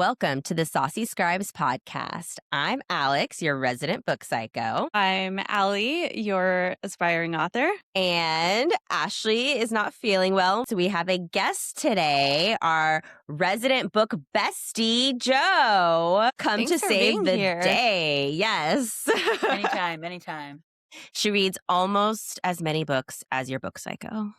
Welcome to the Saucy Scribes podcast. I'm Alex, your resident book psycho. I'm Allie, your aspiring author. And Ashley is not feeling well, so we have a guest today, our resident book bestie, Joe, come Thanks to for save being the here. day. Yes. Anytime. She reads almost as many books as your book psycho.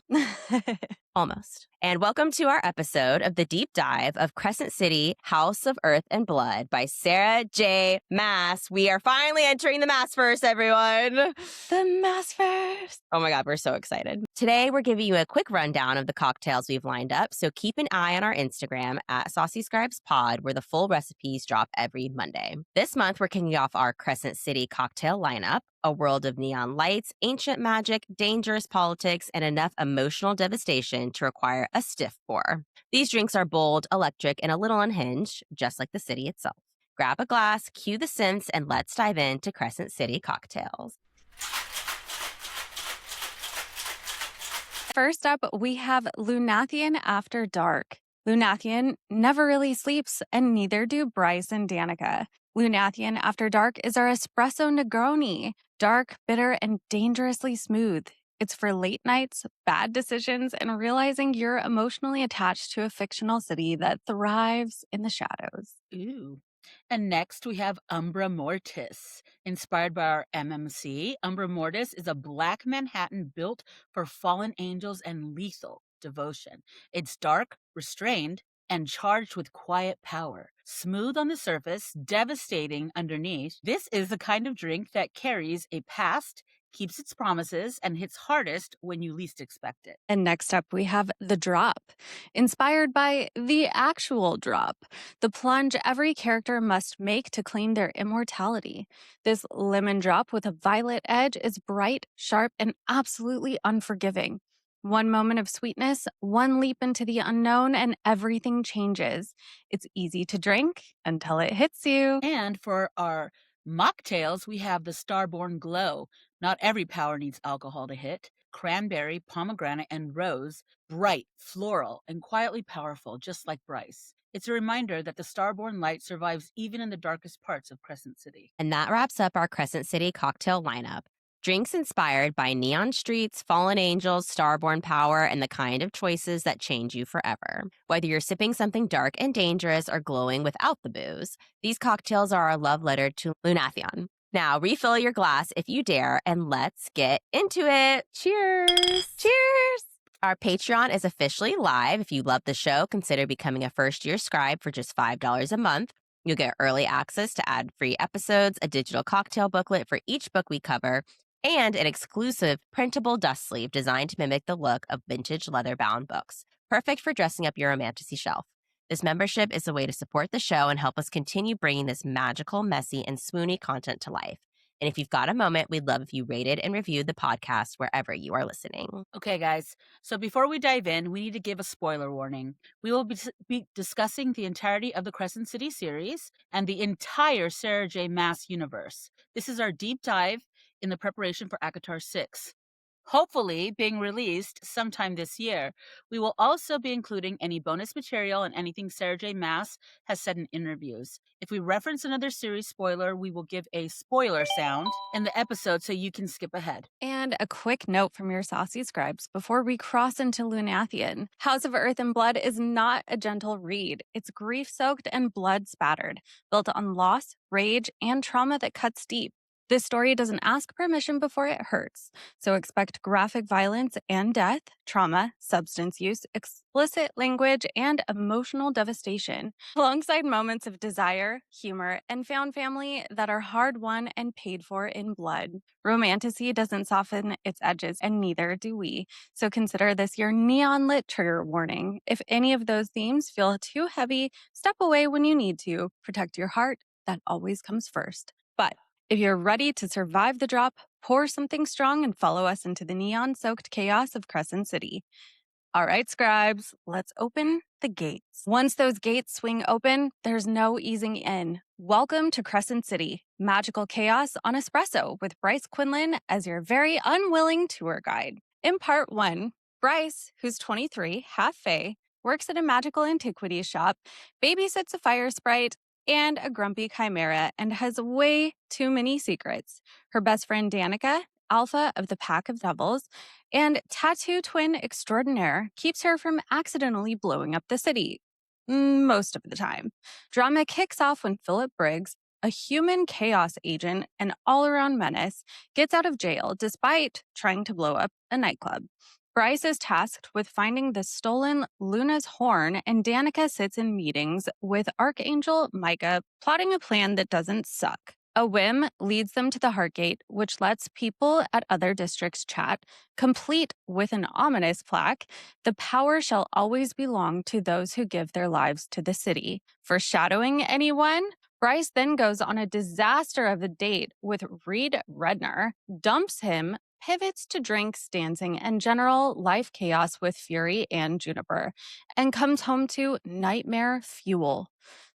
Almost. And welcome to our episode of the deep dive of Crescent City, House of Earth and Blood by Sarah J. Maas. We are finally entering the Maasverse, everyone. The Maasverse. Oh my God, we're so excited. Today, we're giving you a quick rundown of the cocktails we've lined up. So keep an eye on our Instagram at Saucy Scribes Pod, where the full recipes drop every Monday. This month, we're kicking off our Crescent City cocktail lineup. A world of neon lights, ancient magic, dangerous politics, and enough emotional devastation to require a stiff pour. These drinks are bold, electric, and a little unhinged, just like the city itself. Grab a glass, cue the synths, and let's dive into Crescent City cocktails. First up, we have Lunathian After Dark. Lunathian never really sleeps, and neither do Bryce and Danica. Lunathian After Dark is our espresso Negroni. Dark, bitter, and dangerously smooth. It's for late nights, bad decisions, and realizing you're emotionally attached to a fictional city that thrives in the shadows. Ooh. And next we have Umbra Mortis. Inspired by our MMC, Umbra Mortis is a black Manhattan built for fallen angels and lethal devotion. It's dark, restrained, and charged with quiet power. Smooth on the surface, devastating underneath, this is the kind of drink that carries a past, keeps its promises, and hits hardest when you least expect it. And next up, we have The Drop. Inspired by The Actual Drop, the plunge every character must make to claim their immortality. This lemon drop with a violet edge is bright, sharp, and absolutely unforgiving. One moment of sweetness, one leap into the unknown, and everything changes. It's easy to drink until it hits you. And for our mocktails, we have the Starborn Glow. Not every power needs alcohol to hit. Cranberry, pomegranate, and rose. Bright, floral, and quietly powerful, just like Bryce. It's a reminder that the Starborn light survives even in the darkest parts of Crescent City. And that wraps up our Crescent City cocktail lineup. Drinks inspired by neon streets, fallen angels, starborn power, and the kind of choices that change you forever. Whether you're sipping something dark and dangerous or glowing without the booze, these cocktails are our love letter to Lunathian. Now, refill your glass if you dare, and let's get into it. Cheers! Cheers! Our Patreon is officially live. If you love the show, consider becoming a first-year scribe for just $5 a month. You'll get early access to ad-free episodes, a digital cocktail booklet for each book we cover, and an exclusive printable dust sleeve designed to mimic the look of vintage leather-bound books. Perfect for dressing up your romantasy shelf. This membership is a way to support the show and help us continue bringing this magical, messy, and swoony content to life. And if you've got a moment, we'd love if you rated and reviewed the podcast wherever you are listening. Okay, guys. So before we dive in, we need to give a spoiler warning. We will be discussing the entirety of the Crescent City series and the entire Sarah J. Maas Universe. This is our deep dive in the preparation for ACOTAR 6. Hopefully being released sometime this year. We will also be including any bonus material and anything Sarah J. Maas has said in interviews. If we reference another series spoiler, we will give a spoiler sound in the episode so you can skip ahead. And a quick note from your saucy scribes before we cross into Lunathian. House of Earth and Blood is not a gentle read. It's grief-soaked and blood-spattered, built on loss, rage, and trauma that cuts deep. This story doesn't ask permission before it hurts, so expect graphic violence and death, trauma, substance use, explicit language, and emotional devastation, alongside moments of desire, humor, and found family that are hard-won and paid for in blood. Romantasy doesn't soften its edges, and neither do we, so consider this your neon-lit trigger warning. If any of those themes feel too heavy, step away when you need to. Protect your heart. That always comes first. But if you're ready to survive the drop, pour something strong and follow us into the neon-soaked chaos of Crescent City. All right, scribes, let's open the gates. Once those gates swing open, there's no easing in. Welcome to Crescent City, magical chaos on espresso with Bryce Quinlan as your very unwilling tour guide. In part 1, Bryce, who's 23, half fae, works at a magical antiquities shop, babysits a fire sprite and a grumpy chimera, and has way too many secrets. Her best friend Danica, alpha of the pack of devils, and tattoo twin extraordinaire, keeps her from accidentally blowing up the city. Most of the time. Drama kicks off when Philip Briggs, a human chaos agent and all-around menace, gets out of jail despite trying to blow up a nightclub. Bryce is tasked with finding the stolen Luna's horn, and Danica sits in meetings with Archangel Micah, plotting a plan that doesn't suck. A whim leads them to the Heartgate, which lets people at other districts chat, complete with an ominous plaque: "The power shall always belong to those who give their lives to the city." Foreshadowing anyone? Bryce then goes on a disaster of a date with Reed Redner, dumps him, pivots to drinks, dancing, and general life chaos with Fury and Juniper, and comes home to nightmare fuel.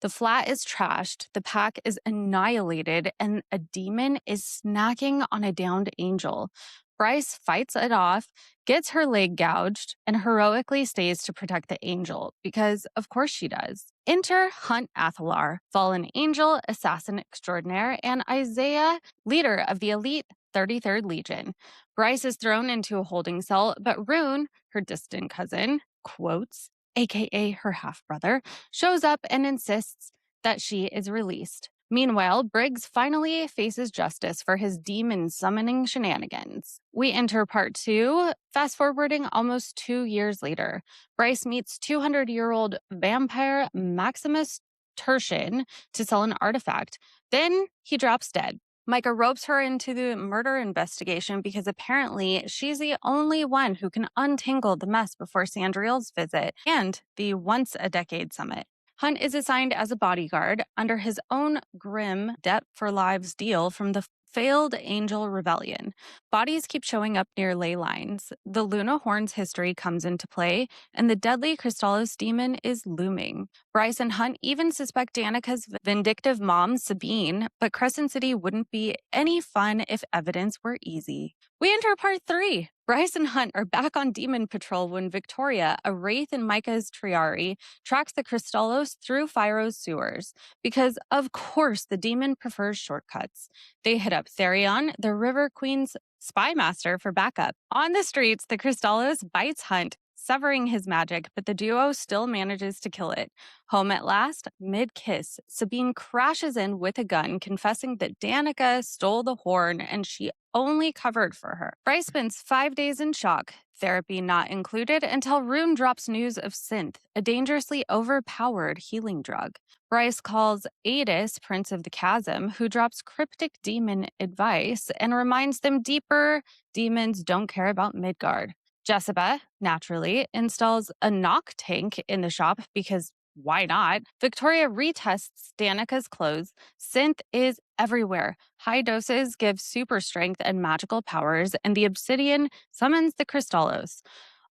The flat is trashed, the pack is annihilated, and a demon is snacking on a downed angel. Bryce fights it off, gets her leg gouged, and heroically stays to protect the angel, because of course she does. Enter Hunt Athalar, fallen angel, assassin extraordinaire, and Isaiah, leader of the elite 33rd Legion. Bryce is thrown into a holding cell, but Rune, her distant cousin, quotes, aka her half-brother, shows up and insists that she is released. Meanwhile, Briggs finally faces justice for his demon summoning shenanigans. We enter part 2, fast-forwarding almost 2 years later. Bryce meets 200-year-old vampire Maximus Tertian to sell an artifact. Then he drops dead. Micah ropes her into the murder investigation because apparently she's the only one who can untangle the mess before Sandriel's visit and the once-a-decade summit. Hunt is assigned as a bodyguard under his own grim debt for lives deal from the failed Angel Rebellion. Bodies keep showing up near ley lines. The Luna Horn's history comes into play, and the deadly Crystallos demon is looming. Bryce and Hunt even suspect Danica's vindictive mom, Sabine, but Crescent City wouldn't be any fun if evidence were easy. We enter part 3. Bryce and Hunt are back on demon patrol when Victoria, a wraith in Micah's Triari, tracks the Crystallos through Phyro's sewers, because of course the demon prefers shortcuts. They hit up Therion, the River Queen's spy master, for backup. On the streets, the Crystallos bites Hunt, severing his magic, but the duo still manages to kill it. Home at last, mid-kiss, Sabine crashes in with a gun, confessing that Danica stole the horn and she only covered for her. Bryce spends 5 days in shock, therapy not included, until Rune drops news of synth, a dangerously overpowered healing drug. Bryce calls Adis, Prince of the Chasm, who drops cryptic demon advice and reminds them deeper demons don't care about Midgard. Jessica, naturally, installs a knock tank in the shop because why not? Victoria retests Danica's clothes. Synth is everywhere. High doses give super strength and magical powers, and the obsidian summons the Crystallos.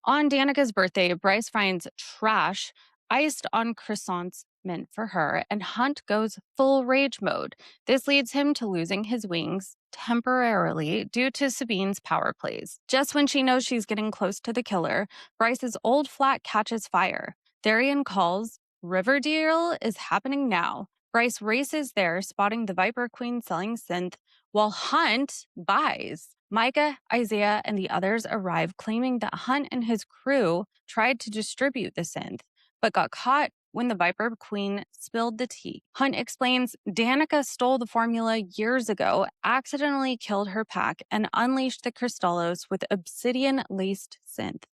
On Danica's birthday, Bryce finds trash iced on croissants meant for her, and Hunt goes full rage mode. This leads him to losing his wings temporarily due to Sabine's power plays. Just when she knows she's getting close to the killer, Bryce's old flat catches fire. Therion calls. Riverdale is happening now. Bryce races there, spotting the Viper Queen selling synth, while Hunt buys. Micah, Isaiah, and the others arrive, claiming that Hunt and his crew tried to distribute the synth, but got caught when the Viper Queen spilled the tea. Hunt explains Danica stole the formula years ago, accidentally killed her pack, and unleashed the Crystallos with obsidian-laced synth.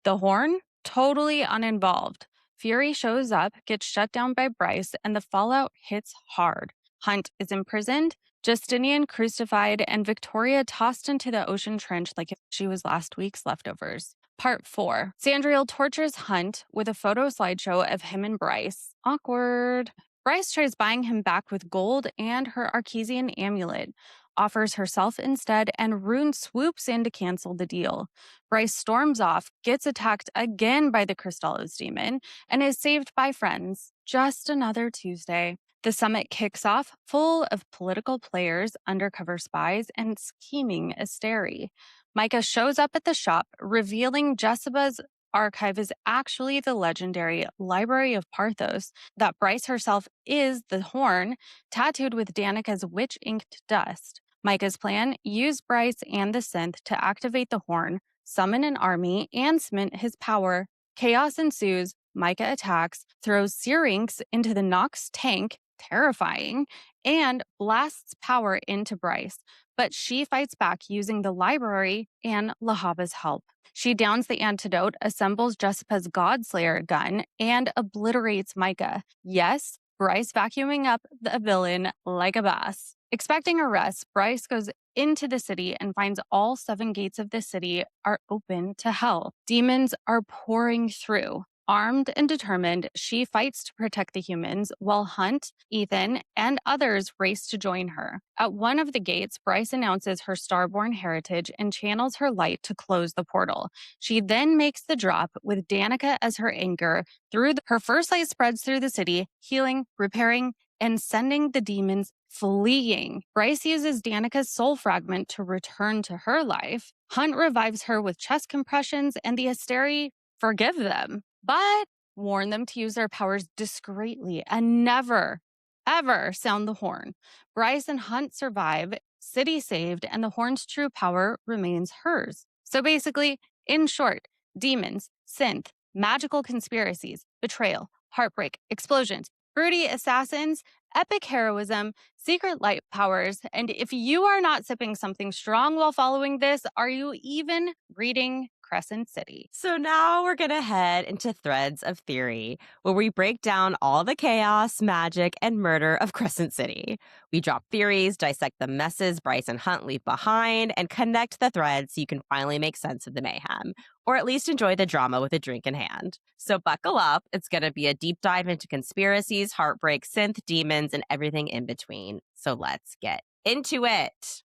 The horn? Totally uninvolved. Fury shows up, gets shut down by Bryce, and the fallout hits hard. Hunt is imprisoned, Justinian crucified, and Victoria tossed into the ocean trench like if she was last week's leftovers. Part 4. Sandriel tortures Hunt with a photo slideshow of him and Bryce. Awkward. Bryce tries buying him back with gold and her Archesian amulet, offers herself instead, and Rune swoops in to cancel the deal. Bryce storms off, gets attacked again by the Crystallos demon, and is saved by friends. Just another Tuesday. The summit kicks off, full of political players, undercover spies, and scheming Asteri. Micah shows up at the shop, revealing Jessica's archive is actually the legendary Library of Parthos, that Bryce herself is the horn, tattooed with Danica's witch-inked dust. Micah's plan: use Bryce and the synth to activate the horn, summon an army, and cement his power. Chaos ensues. Micah attacks, throws Syrinx into the Nox tank, terrifying, and blasts power into Bryce. But she fights back using the library and Lahaba's help. She downs the antidote, assembles Jessica's Godslayer gun, and obliterates Micah. Yes, Bryce vacuuming up the villain like a boss. Expecting arrest, Bryce goes into the city and finds all 7 gates of the city are open to hell. Demons are pouring through. Armed and determined, she fights to protect the humans, while Hunt, Ethan, and others race to join her. At one of the gates, Bryce announces her starborn heritage and channels her light to close the portal. She then makes the drop with Danica as her anchor. Her first light spreads through the city, healing, repairing, and sending the demons fleeing. Bryce uses Danica's soul fragment to return to her life. Hunt revives her with chest compressions, and the Asteri forgive them, but warn them to use their powers discreetly and never, ever sound the horn. Bryce and Hunt survive, city saved, and the horn's true power remains hers. So basically, in short, demons, synth, magical conspiracies, betrayal, heartbreak, explosions, broody assassins, epic heroism, secret light powers, and if you are not sipping something strong while following this, are you even reading Crescent City? So now we're going to head into Threads of Theory, where we break down all the chaos, magic, and murder of Crescent City. We drop theories, dissect the messes Bryce and Hunt leave behind, and connect the threads so you can finally make sense of the mayhem, or at least enjoy the drama with a drink in hand. So buckle up. It's going to be a deep dive into conspiracies, heartbreak, synth, demons, and everything in between. So let's get into it.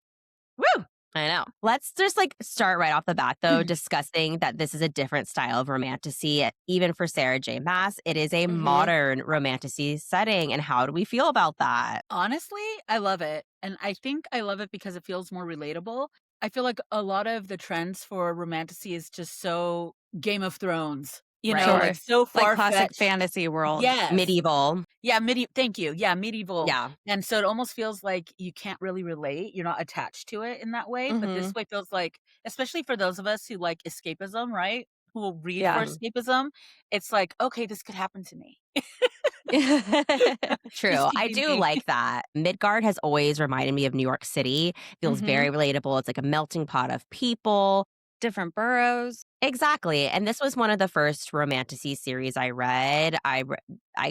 Woo! I know. Let's just start right off the bat, though, discussing that this is a different style of romantasy. Even for Sarah J. Maas, it is a modern romantasy setting. And how do we feel about that? Honestly, I love it. And I think I love it because it feels more relatable. I feel like a lot of the trends for romantasy is just so Game of Thrones. You know, Sure. like so far classic fantasy world. Yes. Medieval. Yeah, thank you. Yeah, medieval. Yeah. And so it almost feels like you can't really relate. You're not attached to it in that way. But this way feels like, especially for those of us who like escapism, right? Who will read for escapism, it's like, okay, this could happen to me. True. I do like that. Midgard has always reminded me of New York City. Feels very relatable. It's like a melting pot of people. Different boroughs. Exactly. And this was one of the first romantasy series I read. I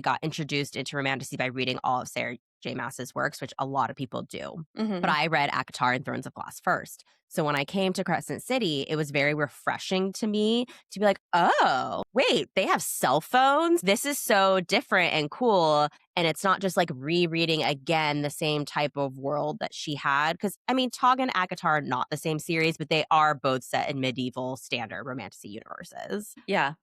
got introduced into romantasy by reading all of Sarah J. Maas's works, which a lot of people do. But I read ACOTAR and Thrones of Glass first. So when I came to Crescent City, it was very refreshing to me to be like, oh, wait, they have cell phones? This is so different and cool. And it's not just like rereading again the same type of world that she had. Because, I mean, Tog and ACOTAR are not the same series, but they are both set in medieval standard romantasy universes. Yeah.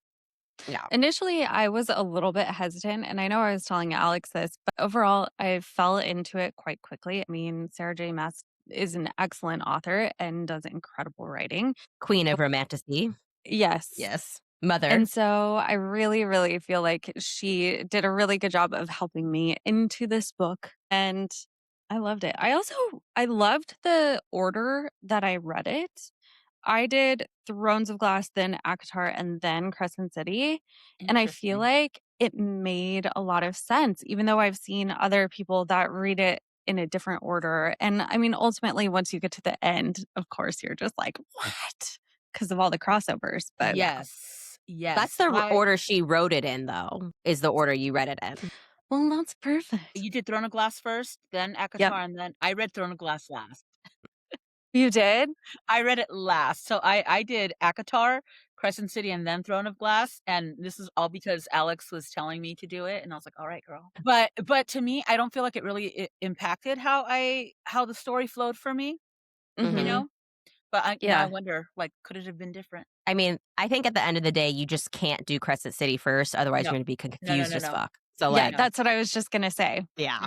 Yeah. Initially, I was a little bit hesitant, and I know I was telling Alex this, but overall, I fell into it quite quickly. I mean, Sarah J. Maas is an excellent author and does incredible writing. Queen of romantasy. Yes. Yes. Mother. And so I really, really feel like she did a really good job of helping me into this book, and I loved it. I loved the order that I read it. I did Thrones of Glass, then ACOTAR, and then Crescent City. And I feel like it made a lot of sense, even though I've seen other people that read it in a different order. And I mean, ultimately, once you get to the end, of course, you're just like, what? Because of all the crossovers. But yes. That's the order she wrote it in, though, is the order you read it in. Well, that's perfect. You did Throne of Glass first, then ACOTAR, and then I read Throne of Glass last. You did? I read it last. So I did ACOTAR, Crescent City, and then Throne of Glass. And this is all because Alex was telling me to do it. And I was like, all right, girl. But to me, I don't feel like it really impacted how the story flowed for me, you know? But I wonder, like, could it have been different? I mean, I think at the end of the day, you just can't do Crescent City first. Otherwise, you're going to be confused as fuck. So, yeah, that's what I was just going to say. Yeah.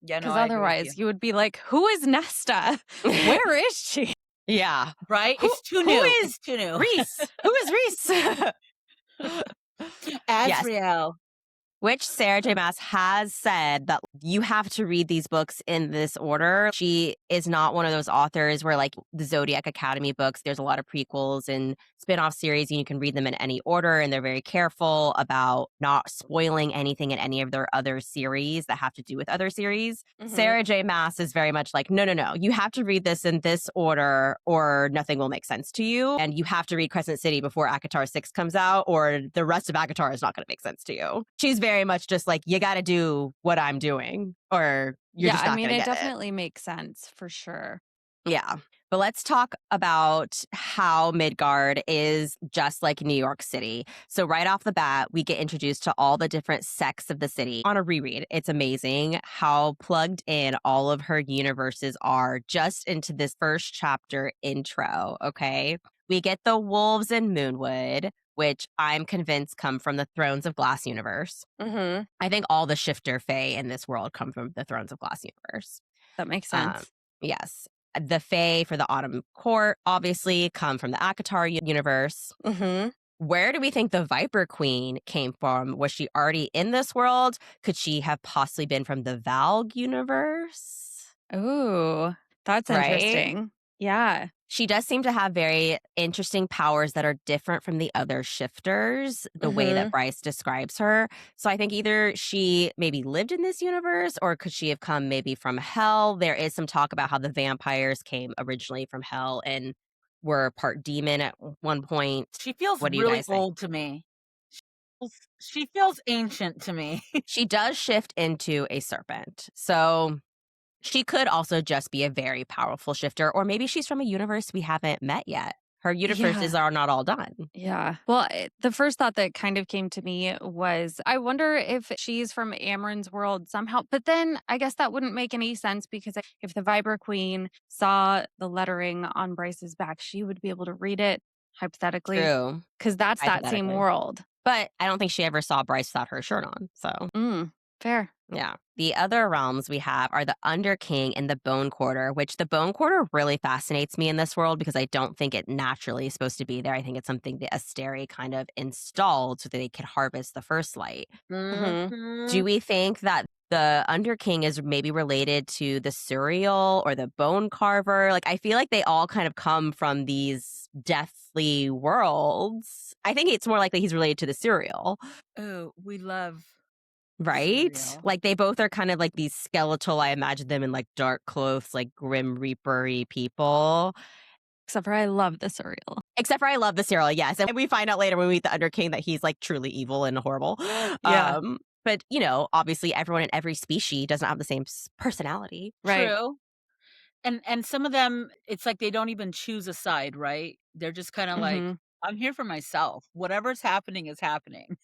Yeah, because otherwise you would be like, who is Nesta? Where is she? Yeah. Right? It's too new. Who is too new? Reese? Who is Reese? Azrael. Which Sarah J. Maas has said that you have to read these books in this order. She is not one of those authors where, like the Zodiac Academy books, there's a lot of prequels and spin-off series, and you can read them in any order, and they're very careful about not spoiling anything in any of their other series that have to do with other series. Sarah J. Maas is very much like, no. You have to read this in this order or nothing will make sense to you. And you have to read Crescent City before ACOTAR 6 comes out, or the rest of ACOTAR is not going to make sense to you. She's very much just like, you got to do what I'm doing or you're just not going to get it definitely makes sense for sure. Yeah. But let's talk about how Midgard is just like New York City. So right off the bat, we get introduced to all the different sects of the city. On a reread, it's amazing how plugged in all of her universes are just into this first chapter intro, okay? We get the wolves in Moonwood, which I'm convinced come from the Thrones of Glass universe. I think all the shifter fae in this world come from the Thrones of Glass universe. That makes sense. Yes. The fae for the Autumn Court obviously come from the ACOTAR universe. Where do we think the Viper Queen came from? Was she already in this world? Could she have possibly been from the Valg universe? Ooh, that's interesting. Yeah. She does seem to have very interesting powers that are different from the other shifters, the way that Bryce describes her. So I think either she maybe lived in this universe, or could she have come maybe from hell? There is some talk about how the vampires came originally from hell and were part demon at one point. She feels What do you really guys think? old to me. She feels ancient to me. She does shift into a serpent. So she could also just be a very powerful shifter, or maybe she's from a universe we haven't met yet. Her universes are not all done. Yeah. Well, the first thought that kind of came to me was, I wonder if she's from Amren's world somehow. But then I guess that wouldn't make any sense, because if the Viper Queen saw the lettering on Bryce's back, she would be able to read it, hypothetically. True. Because that's that same world. But I don't think she ever saw Bryce without her shirt on. So fair. Yeah. The other realms we have are the Underking and the Bone Quarter, which the Bone Quarter really fascinates me in this world because I don't think it naturally is supposed to be there. I think it's something the Asteri kind of installed so that they could harvest the first light. Do we think that the Underking is maybe related to the Suriel or the Bone Carver? Like, I feel like they all kind of come from these deathly worlds. I think it's more likely he's related to the Suriel. Oh, we love... Right? Surreal. Like they both are kind of like these skeletal, I imagine them in like dark clothes, like Grim Reaper-y people. Except for I love the Suriel. Except for I love the Suriel, yes. And we find out later when we meet the Underking that he's like truly evil and horrible. Yeah. But, you know, obviously everyone in every species doesn't have the same personality. Right. True. And some of them, it's like they don't even choose a side, right? They're just kind of like, I'm here for myself. Whatever's happening is happening.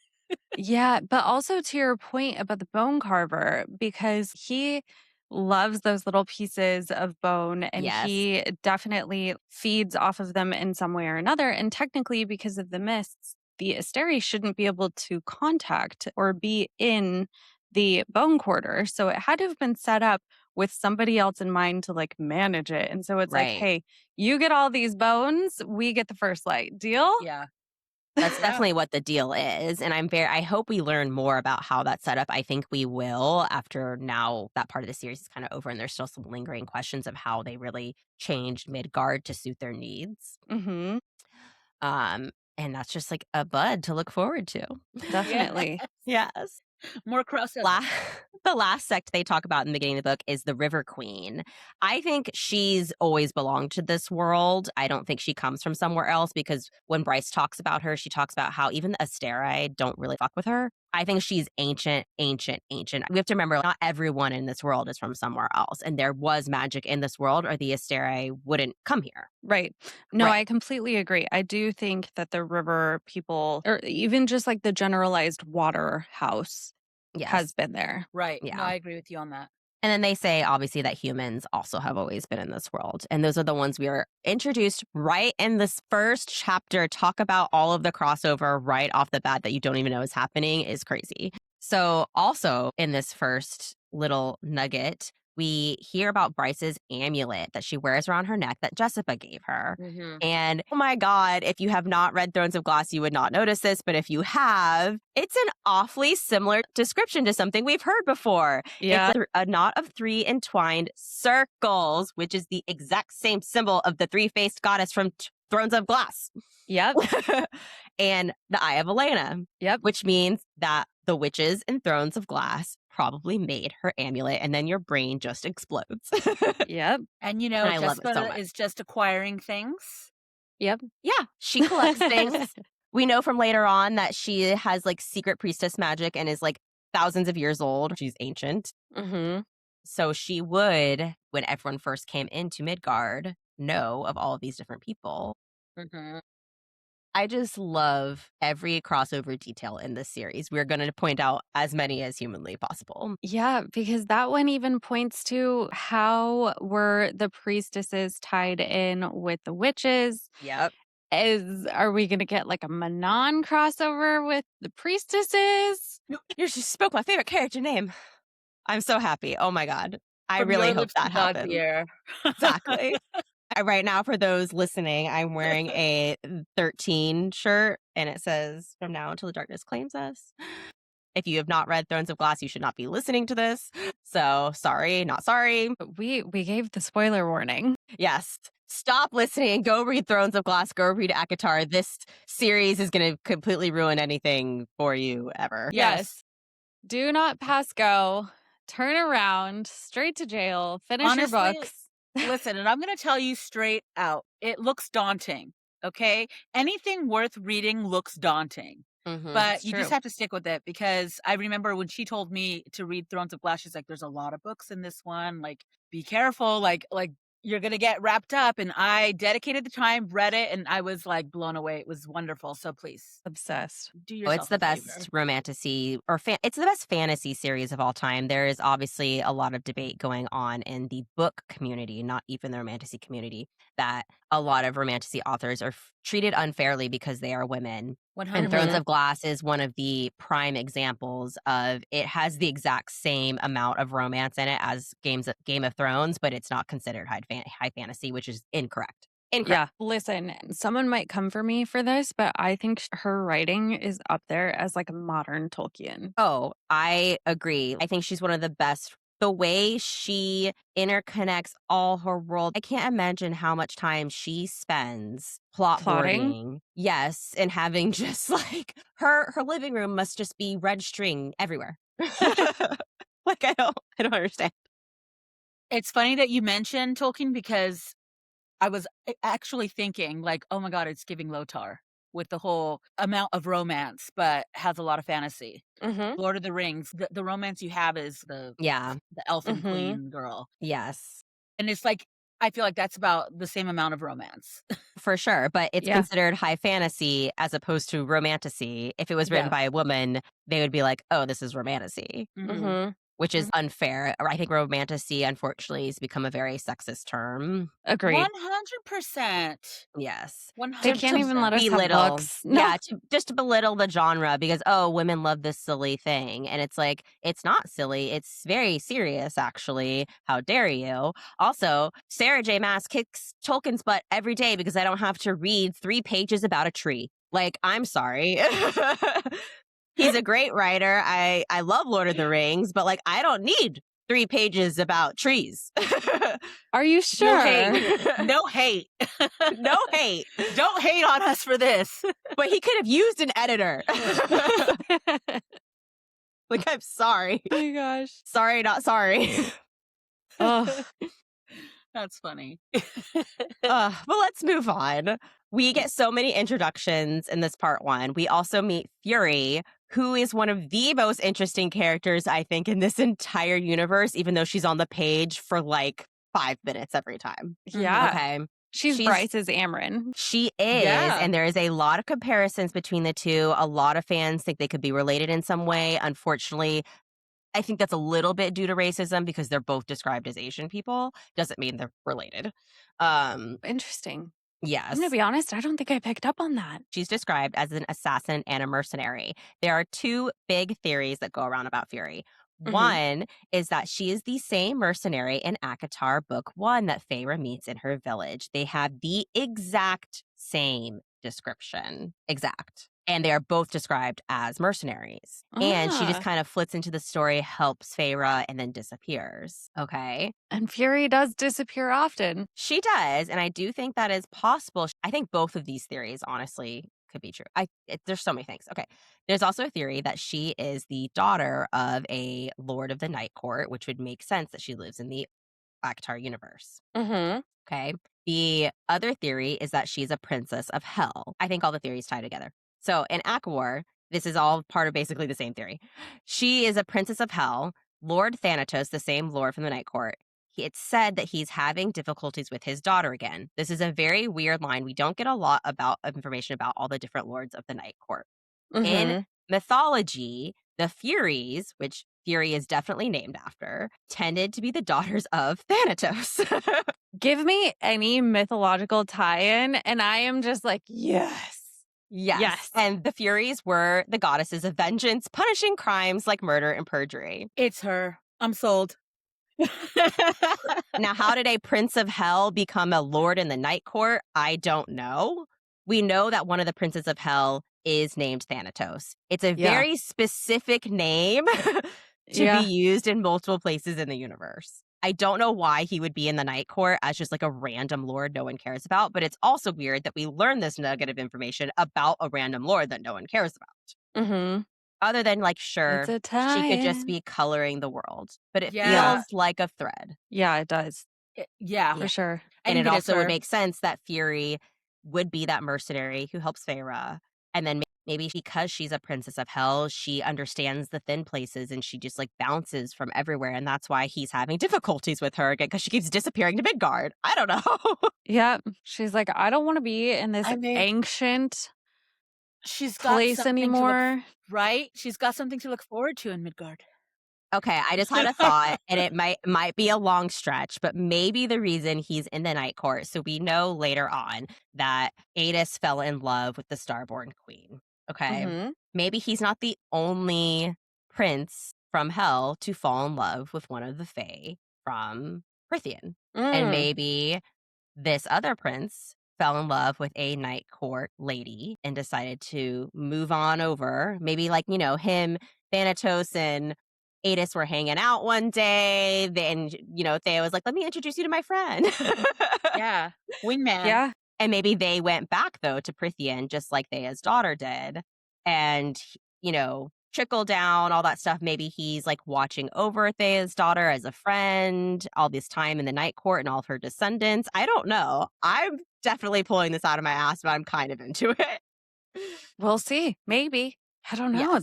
Yeah, but also to your point about the bone carver, because he loves those little pieces of bone and he definitely feeds off of them in some way or another. And technically, because of the mists, the Asteri shouldn't be able to contact or be in the bone quarter. So it had to have been set up with somebody else in mind to like manage it. And so it's like, hey, you get all these bones, we get the first light. Deal? Yeah. That's definitely what the deal is. And I hope we learn more about how that's set up. I think we will after now that part of the series is kind of over and there's still some lingering questions of how they really changed Midgard to suit their needs. And that's just like a bud to look forward to. Definitely. Yes. More crossover. The last sect they talk about in the beginning of the book is the River Queen. I think she's always belonged to this world. I don't think she comes from somewhere else because when Bryce talks about her, she talks about how even the Asteri don't really fuck with her. I think she's ancient. We have to remember not everyone in this world is from somewhere else. And there was magic in this world or the Asteri wouldn't come here. Right. No, I completely agree. I do think that the river people, or even just like the generalized water house, has been there. Right. Yeah. No, I agree with you on that. And then they say, obviously, that humans also have always been in this world. And those are the ones we are introduced right in this first chapter. Talk about all of the crossover right off the bat that you don't even know is happening is crazy. So also in this first little nugget, we hear about Bryce's amulet that she wears around her neck that Jessica gave her. Mhm. And oh my God, if you have not read Thrones of Glass, you would not notice this. But if you have, it's an awfully similar description to something we've heard before. Yeah. It's a knot of 3 entwined circles, which is the exact same symbol of the 3-faced goddess from Thrones of Glass. Yep. And the Eye of Elena. Yep. Which means that the witches in Thrones of Glass probably made her amulet, and then your brain just explodes. Yep. And you know, And I love it so Jessica much. is just acquiring things. Yep. Yeah, she collects things. We know from later on that she has like secret priestess magic and is like thousands of years old. She's ancient. Mm-hmm. So she would, when everyone first came into Midgard, know of all of these different people. Mm-hmm. I just love every crossover detail in this series. We're going to point out as many as humanly possible. Yeah, because that one even points to how were the priestesses tied in with the witches. Yep. Are we going to get like a Manon crossover with the priestesses? You just spoke my favorite character name. I'm so happy. Oh my God. I From really your hope lips to that God's happens. ear. Exactly. Right now, for those listening, I'm wearing a 13 shirt, and it says, "From now until the darkness claims us." If you have not read Thrones of Glass, you should not be listening to this. So, sorry, not sorry. We gave the spoiler warning. Yes. Stop listening and go read Thrones of Glass. Go read ACOTAR. This series is going to completely ruin anything for you ever. Yes. Do not pass go. Turn around, straight to jail, finish Honestly, your books. Listen, and I'm going to tell you straight out, it looks daunting, okay? Anything worth reading looks daunting. Mhm. But It's you true. just have to stick with it, because I remember when she told me to read Thrones of Glass, she's like, there's a lot of books in this one. Like, be careful. Like you're going to get wrapped up. And I dedicated the time, read it, and I was like blown away. It was wonderful. So please Obsessed. do Oh, yourself it's the a favor. best romantasy or it's the best fantasy series of all time. There is obviously a lot of debate going on in the book community, not even the romantasy community, that a lot of romantasy authors are treated unfairly because they are women. 100%. And Thrones of Glass is one of the prime examples of it has the exact same amount of romance in it as Game of Thrones, but it's not considered high fantasy, which is incorrect. Yeah. Listen, someone might come for me for this, but I think her writing is up there as like a modern Tolkien. Oh, I agree. I think she's one of the best. The way she interconnects all her world, I can't imagine how much time she spends plotting. Yes, and having just like her living room must just be red string everywhere. Like I don't understand. It's funny that you mentioned Tolkien, because I was actually thinking like, oh my God, it's giving Lotar with the whole amount of romance, but has a lot of fantasy. Mm-hmm. Lord of the Rings, the romance you have is the elfin Mhm. queen girl. Yes, And it's like, I feel like that's about the same amount of romance. for sure. But it's Yeah. considered high fantasy as opposed to romantasy. If it was written Yeah. by a woman, they would be like, oh, this is romantasy. Mhm. Mm-hmm. Which is unfair. I think romantasy, unfortunately, has become a very sexist term. Agreed. 100%. Yes. 100%. They can't even let us have Belittle. books. No. Yeah, just to belittle the genre because, oh, women love this silly thing. And it's like, it's not silly. It's very serious, actually. How dare you? Also, Sarah J. Maas kicks Tolkien's butt every day because I don't have to read 3 pages about a tree. Like, I'm sorry. He's a great writer. I love Lord of the Rings, but like I don't need 3 pages about trees. Are you sure? No hate. No hate. No hate. Don't hate on us for this. But he could have used an editor. Like, I'm sorry. Oh my gosh. Sorry, not sorry. Oh, That's funny. But let's move on. We get so many introductions in this part 1. We also meet Fury, who is one of the most interesting characters, I think, in this entire universe, even though she's on the page for like 5 minutes every time. yeah. Okay. She's Bryce's Amryn. She is. Yeah. And there is a lot of comparisons between the two. A lot of fans think they could be related in some way. Unfortunately, I think that's a little bit due to racism because they're both described as Asian people. Doesn't mean they're related. Interesting. Yes. I'm going to be honest, I don't think I picked up on that. She's described as an assassin and a mercenary. There are 2 big theories that go around about Fury. One is that she is the same mercenary in Akatar Book 1 that Feyre meets in her village. They have the exact same description. Exact. And they are both described as mercenaries. And she just kind of flits into the story, helps Feyre, and then disappears. Okay. And Fury does disappear often. She does. And I do think that is possible. I think both of these theories, honestly, could be true. There's so many things. Okay. There's also a theory that she is the daughter of a Lord of the Night Court, which would make sense that she lives in the Akatar universe. Okay. The other theory is that she's a princess of hell. I think all the theories tie together. So in Akawar, this is all part of basically the same theory. She is a princess of hell. Lord Thanatos, the same lord from the Night Court, it's said that he's having difficulties with his daughter again. This is a very weird line. We don't get a lot of information about all the different lords of the Night Court. In mythology, the Furies, which Fury is definitely named after, tended to be the daughters of Thanatos. Give me any mythological tie-in, and I am just like, yes. Yes. And the Furies were the goddesses of vengeance, punishing crimes like murder and perjury. It's her. I'm sold. Now, how did a prince of hell become a lord in the Night Court? I don't know. We know that one of the princes of hell is named Thanatos. It's a very specific name to be used in multiple places in the universe. I don't know why he would be in the Night Court as just like a random lord no one cares about, but it's also weird that we learn this nugget of information about a random lord that no one cares about. Other than like, sure, she could just be coloring the world, but it feels like a thread. Yeah, it does. For sure. And it also would make sense that Fury would be that mercenary who helps Feyre. And then maybe because she's a princess of hell, she understands the thin places and she just like bounces from everywhere. And that's why he's having difficulties with her again, because she keeps disappearing to Midgard. I don't know. She's like, I don't want to be in this ancient place anymore. Right? She's got something to look forward to in Midgard. Okay, I just had a thought, and it might be a long stretch, but maybe the reason he's in the Night Court, so we know later on that Adis fell in love with the Starborn Queen, okay? Maybe he's not the only prince from hell to fall in love with one of the Fae from Prithian. And maybe this other prince fell in love with a Night Court lady and decided to move on over. Maybe like, him, Thanatos, and Adis were hanging out one day. Then, Thea was like, let me introduce you to my friend. Wingman. Yeah. And maybe they went back, though, to Prithian, just like Thea's daughter did. And, trickle down, all that stuff. Maybe he's like watching over Thea's daughter as a friend all this time in the Night Court and all of her descendants. I don't know. I'm definitely pulling this out of my ass, but I'm kind of into it. We'll see. Maybe. I don't know.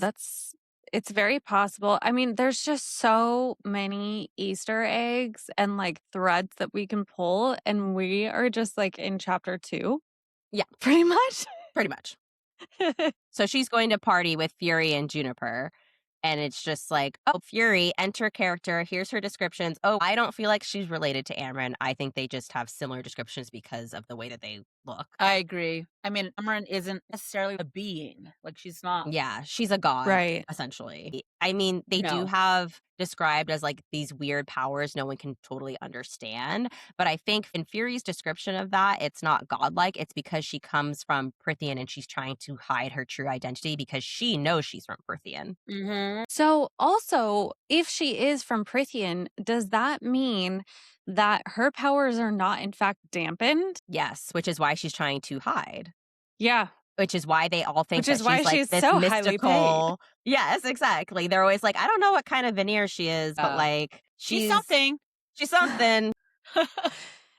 It's very possible. I mean, there's just so many Easter eggs and like threads that we can pull. And we are just like in chapter 2. Yeah. Pretty much. Pretty much. So she's going to party with Fury and Juniper. And it's just like, oh, Fury, enter character. Here's her descriptions. Oh, I don't feel like she's related to Amryn. I think they just have similar descriptions because of the way that they look. I agree. I mean, Amryn isn't necessarily a being. Like, she's not. Yeah, she's a god, right? Essentially. I mean, they do have described as like these weird powers no one can totally understand. But I think in Fury's description of that, it's not godlike. It's because she comes from Prithian and she's trying to hide her true identity because she knows she's from Prithian. So also, if she is from Prithian, does that mean that her powers are not in fact dampened? Yes, which is why she's trying to hide. Yeah. Which is why they all think that she's like she's this so mystical. highly paid. Yes, exactly. They're always like, I don't know what kind of veneer she is, but like she's something. She's something.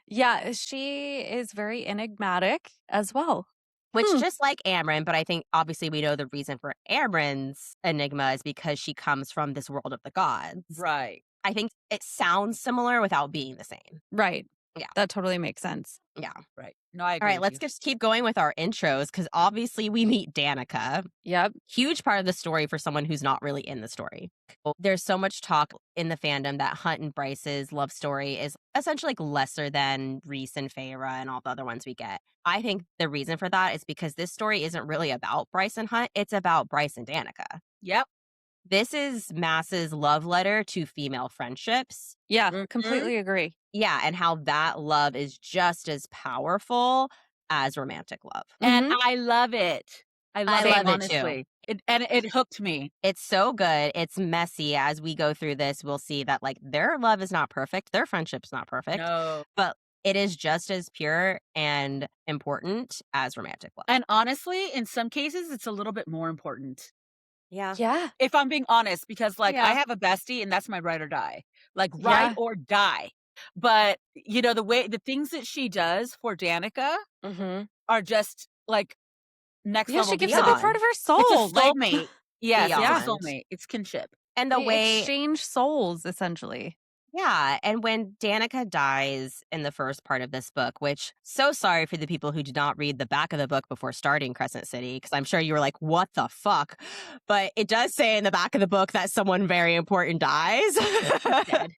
Yeah, she is very enigmatic as well. Which just like Amryn, but I think obviously we know the reason for Amryn's enigma is because she comes from this world of the gods. Right. I think it sounds similar without being the same. Right. Yeah. That totally makes sense. Yeah. Right. No, I agree. All right, let's just keep going with our intros because obviously we meet Danica. Yep. Huge part of the story for someone who's not really in the story. There's so much talk in the fandom that Hunt and Bryce's love story is essentially like lesser than Rhys and Feyre and all the other ones we get. I think the reason for that is because this story isn't really about Bryce and Hunt. It's about Bryce and Danica. Yep. This is Maas's love letter to female friendships. Yeah, Mhm. completely agree. Yeah, and how that love is just as powerful as romantic love. And Mhm. I love it. I love I it, love it too. honestly. It hooked me. It's so good. It's messy. As we go through this, we'll see that like their love is not perfect. Their friendship's not perfect, No. but it is just as pure and important as romantic love. And honestly, in some cases, it's a little bit more important. Yeah. Yeah. If I'm being honest, because, like, I Yeah. have a bestie and that's my ride or die. Like, ride Yeah. or die. But, the things that she does for Danica Mhm. are just, like, next Yeah, level she gives up a beyond. part of her It's a soul. Like, soulmate. Yes, it's a yeah. Beyond. soulmate. It's kinship. And the They way exchange souls, essentially. Yeah, and when Danica dies in the first part of this book, which so sorry for the people who did not read the back of the book before starting Crescent City, because I'm sure you were like, what the fuck? But it does say in the back of the book that someone very important dies. Dead.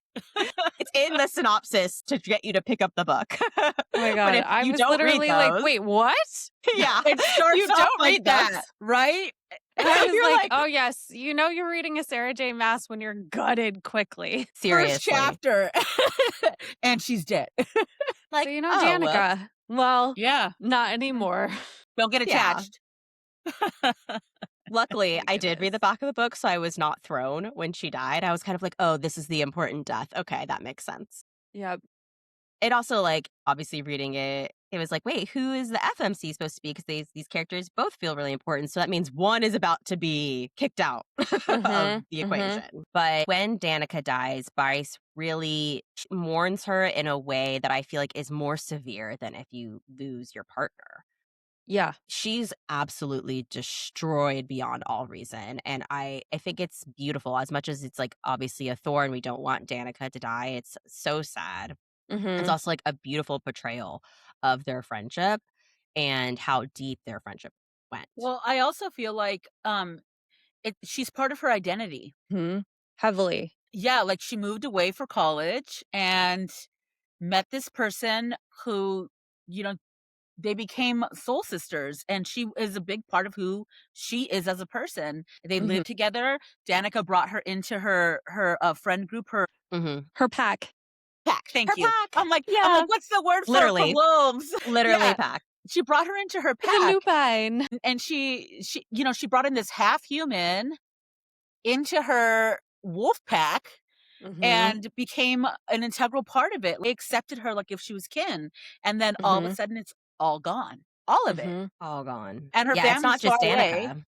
It's in the synopsis to get you to pick up the book. Oh my But god, if I you was don't read literally like, those, wait, what? yeah, It starts you off don't like read that, those. right? I was You're like, like, oh yes, you're reading a Sarah J. Maas when you're gutted quickly. First seriously. chapter. And she's dead. Like, So oh, whoops. Danica. Well, Yeah. not anymore. Don't get Yeah. attached. Luckily, my I did read the goodness. back of the book, so I was not thrown when she died. I was kind of like, oh, this is the important death. Okay, that makes sense. Yep. It also, like, obviously reading it, it was like, wait, who is the FMC supposed to be? Because these characters both feel really important. So that means one is about to be kicked out of Mhm. the Mhm. equation. But when Danica dies, Bryce really mourns her in a way that I feel like is more severe than if you lose your partner. Yeah. She's absolutely destroyed beyond all reason. And I think it's beautiful. As much as it's like obviously a thorn, we don't want Danica to die. It's so sad. It's Mhm. also like a beautiful portrayal of their friendship and how deep their friendship went. Well, I also feel like she's part of her identity. Mhm. Heavily. Yeah, like she moved away for college and met this person who, you know, they became soul sisters, and she is a big part of who she is as a person. They Mhm. lived together. Danica brought her into her friend group, her Mhm. Her pack. pack. Thank Her you. pack. I'm like, Yeah. what's the word for Literally. wolves? Literally Yeah. pack. She brought her into her The pack, lupine. and she brought in this half human into her wolf pack Mhm. and became an integral part of it. They accepted her like if she was kin, and then all of a Mhm. sudden it's all gone, all of it, Mhm. All gone. and her Yeah, it's not family's far just away. Danica.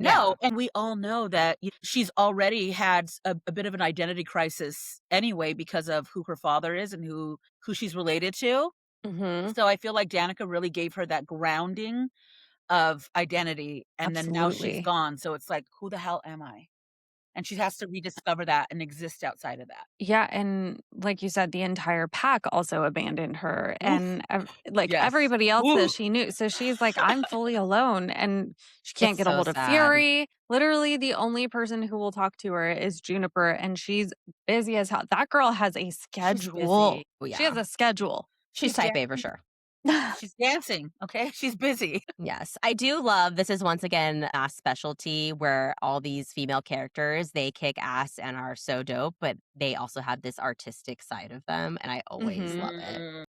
Yeah. No, and we all know that she's already had a bit of an identity crisis anyway because of who her father is and who she's related to. Mhm. So I feel like Danica really gave her that grounding of identity, and then now she's Absolutely. gone. So it's like, who the hell am I? And she has to rediscover that and exist outside of that. Yeah, and like you said, the entire pack also abandoned her, Oof. and like Yes. everybody else that Oof. she knew. So she's like, I'm fully alone, and she can't It's get a so hold of sad. Fury. Literally, the only person who will talk to her is Juniper, and she's busy as hell. That girl has a She's schedule. busy. Oh, She has yeah. a schedule. She's type A for sure. She's dancing, okay? She's busy. Yes, I do love this is once again a specialty where all these female characters, they kick ass and are so dope, but they also have this artistic side of them, and I always Mhm. love it. Mm.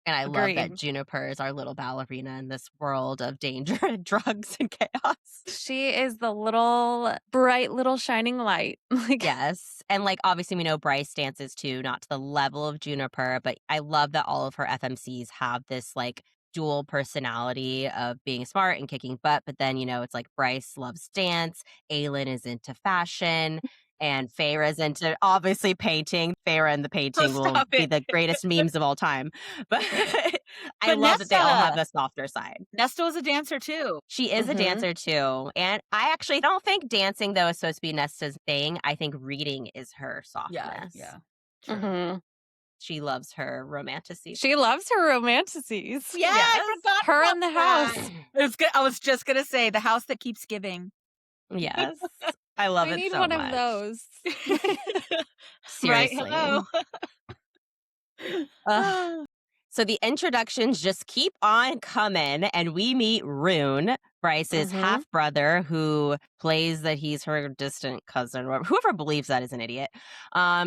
And I love that Agreed. Juniper is our little ballerina in this world of danger and drugs and chaos. She is the little bright little shining light. Like, Yes. And like obviously we know Bryce dances too, not to the level of Juniper, but I love that all of her FMCs have this like dual personality of being smart and kicking butt. But then, it's like Bryce loves dance, Aylin is into fashion, and Feyre's into obviously painting. Feyre and the painting will Stop be it. the greatest memes of all time. But I love that they all have the softer side. Nesta was a dancer too. She is a Mhm. dancer too. And I actually don't think dancing, though, is supposed to be Nesta's thing. I think reading is her softness. Yeah. True. Mhm. She loves her romanticy. She loves her romanticities. Yeah, Yes. I forgot Her about in the that. house. I was just gonna say the house that keeps giving. Yes. I love We it need so one much. of those. Right? Seriously. Hello. Ugh. So the introductions just keep on coming, and we meet Rune, Bryce's half brother, who plays that he's her distant cousin, or whoever believes that is an idiot.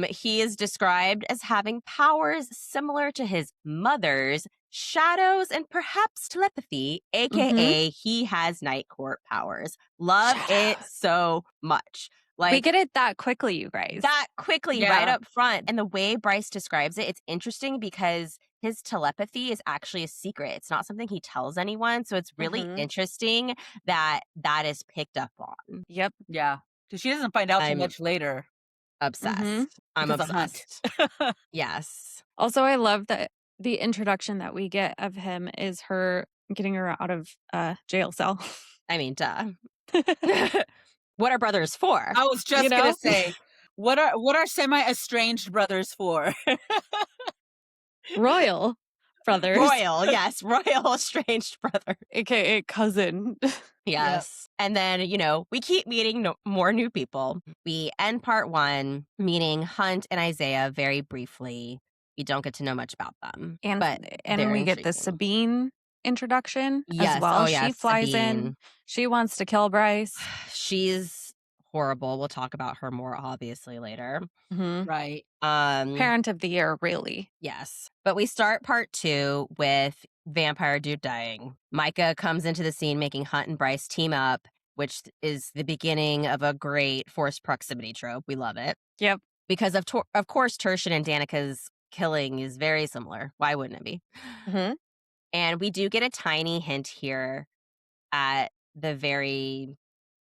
He is described as having powers similar to his mother's, shadows, and perhaps telepathy, aka he has night court powers. Love it so much. Like, we get it that quickly, you guys. That quickly, right up front. And the way Bryce describes it, it's interesting because his telepathy is actually a secret. It's not something he tells anyone. So it's really interesting that that is picked up on. Yep. Yeah. Because she doesn't find out too much later. Obsessed. I'm obsessed. Yes. Also, I love that the introduction that we get of him is her getting her out of jail cell. I mean, duh. What are brothers for? I was just gonna say, what are semi-estranged brothers for? Royal brothers. Royal, yes. Royal estranged brother. AKA cousin. Yes. Yep. And then, we keep meeting more new people. We end part 1 meeting Hunt and Isaiah very briefly. We don't get to know much about them. And we get the Sabine introduction as well. She flies in. She wants to kill Bryce. She's horrible. We'll talk about her more obviously later. Right. Parent of the year, really. Yes. But we start part 2 with vampire dude dying. Micah comes into the scene making Hunt and Bryce team up, which is the beginning of a great forced proximity trope. We love it. Yep. Because of course Tertian and Danica's killing is very similar. Why wouldn't it be? And we do get a tiny hint here at the very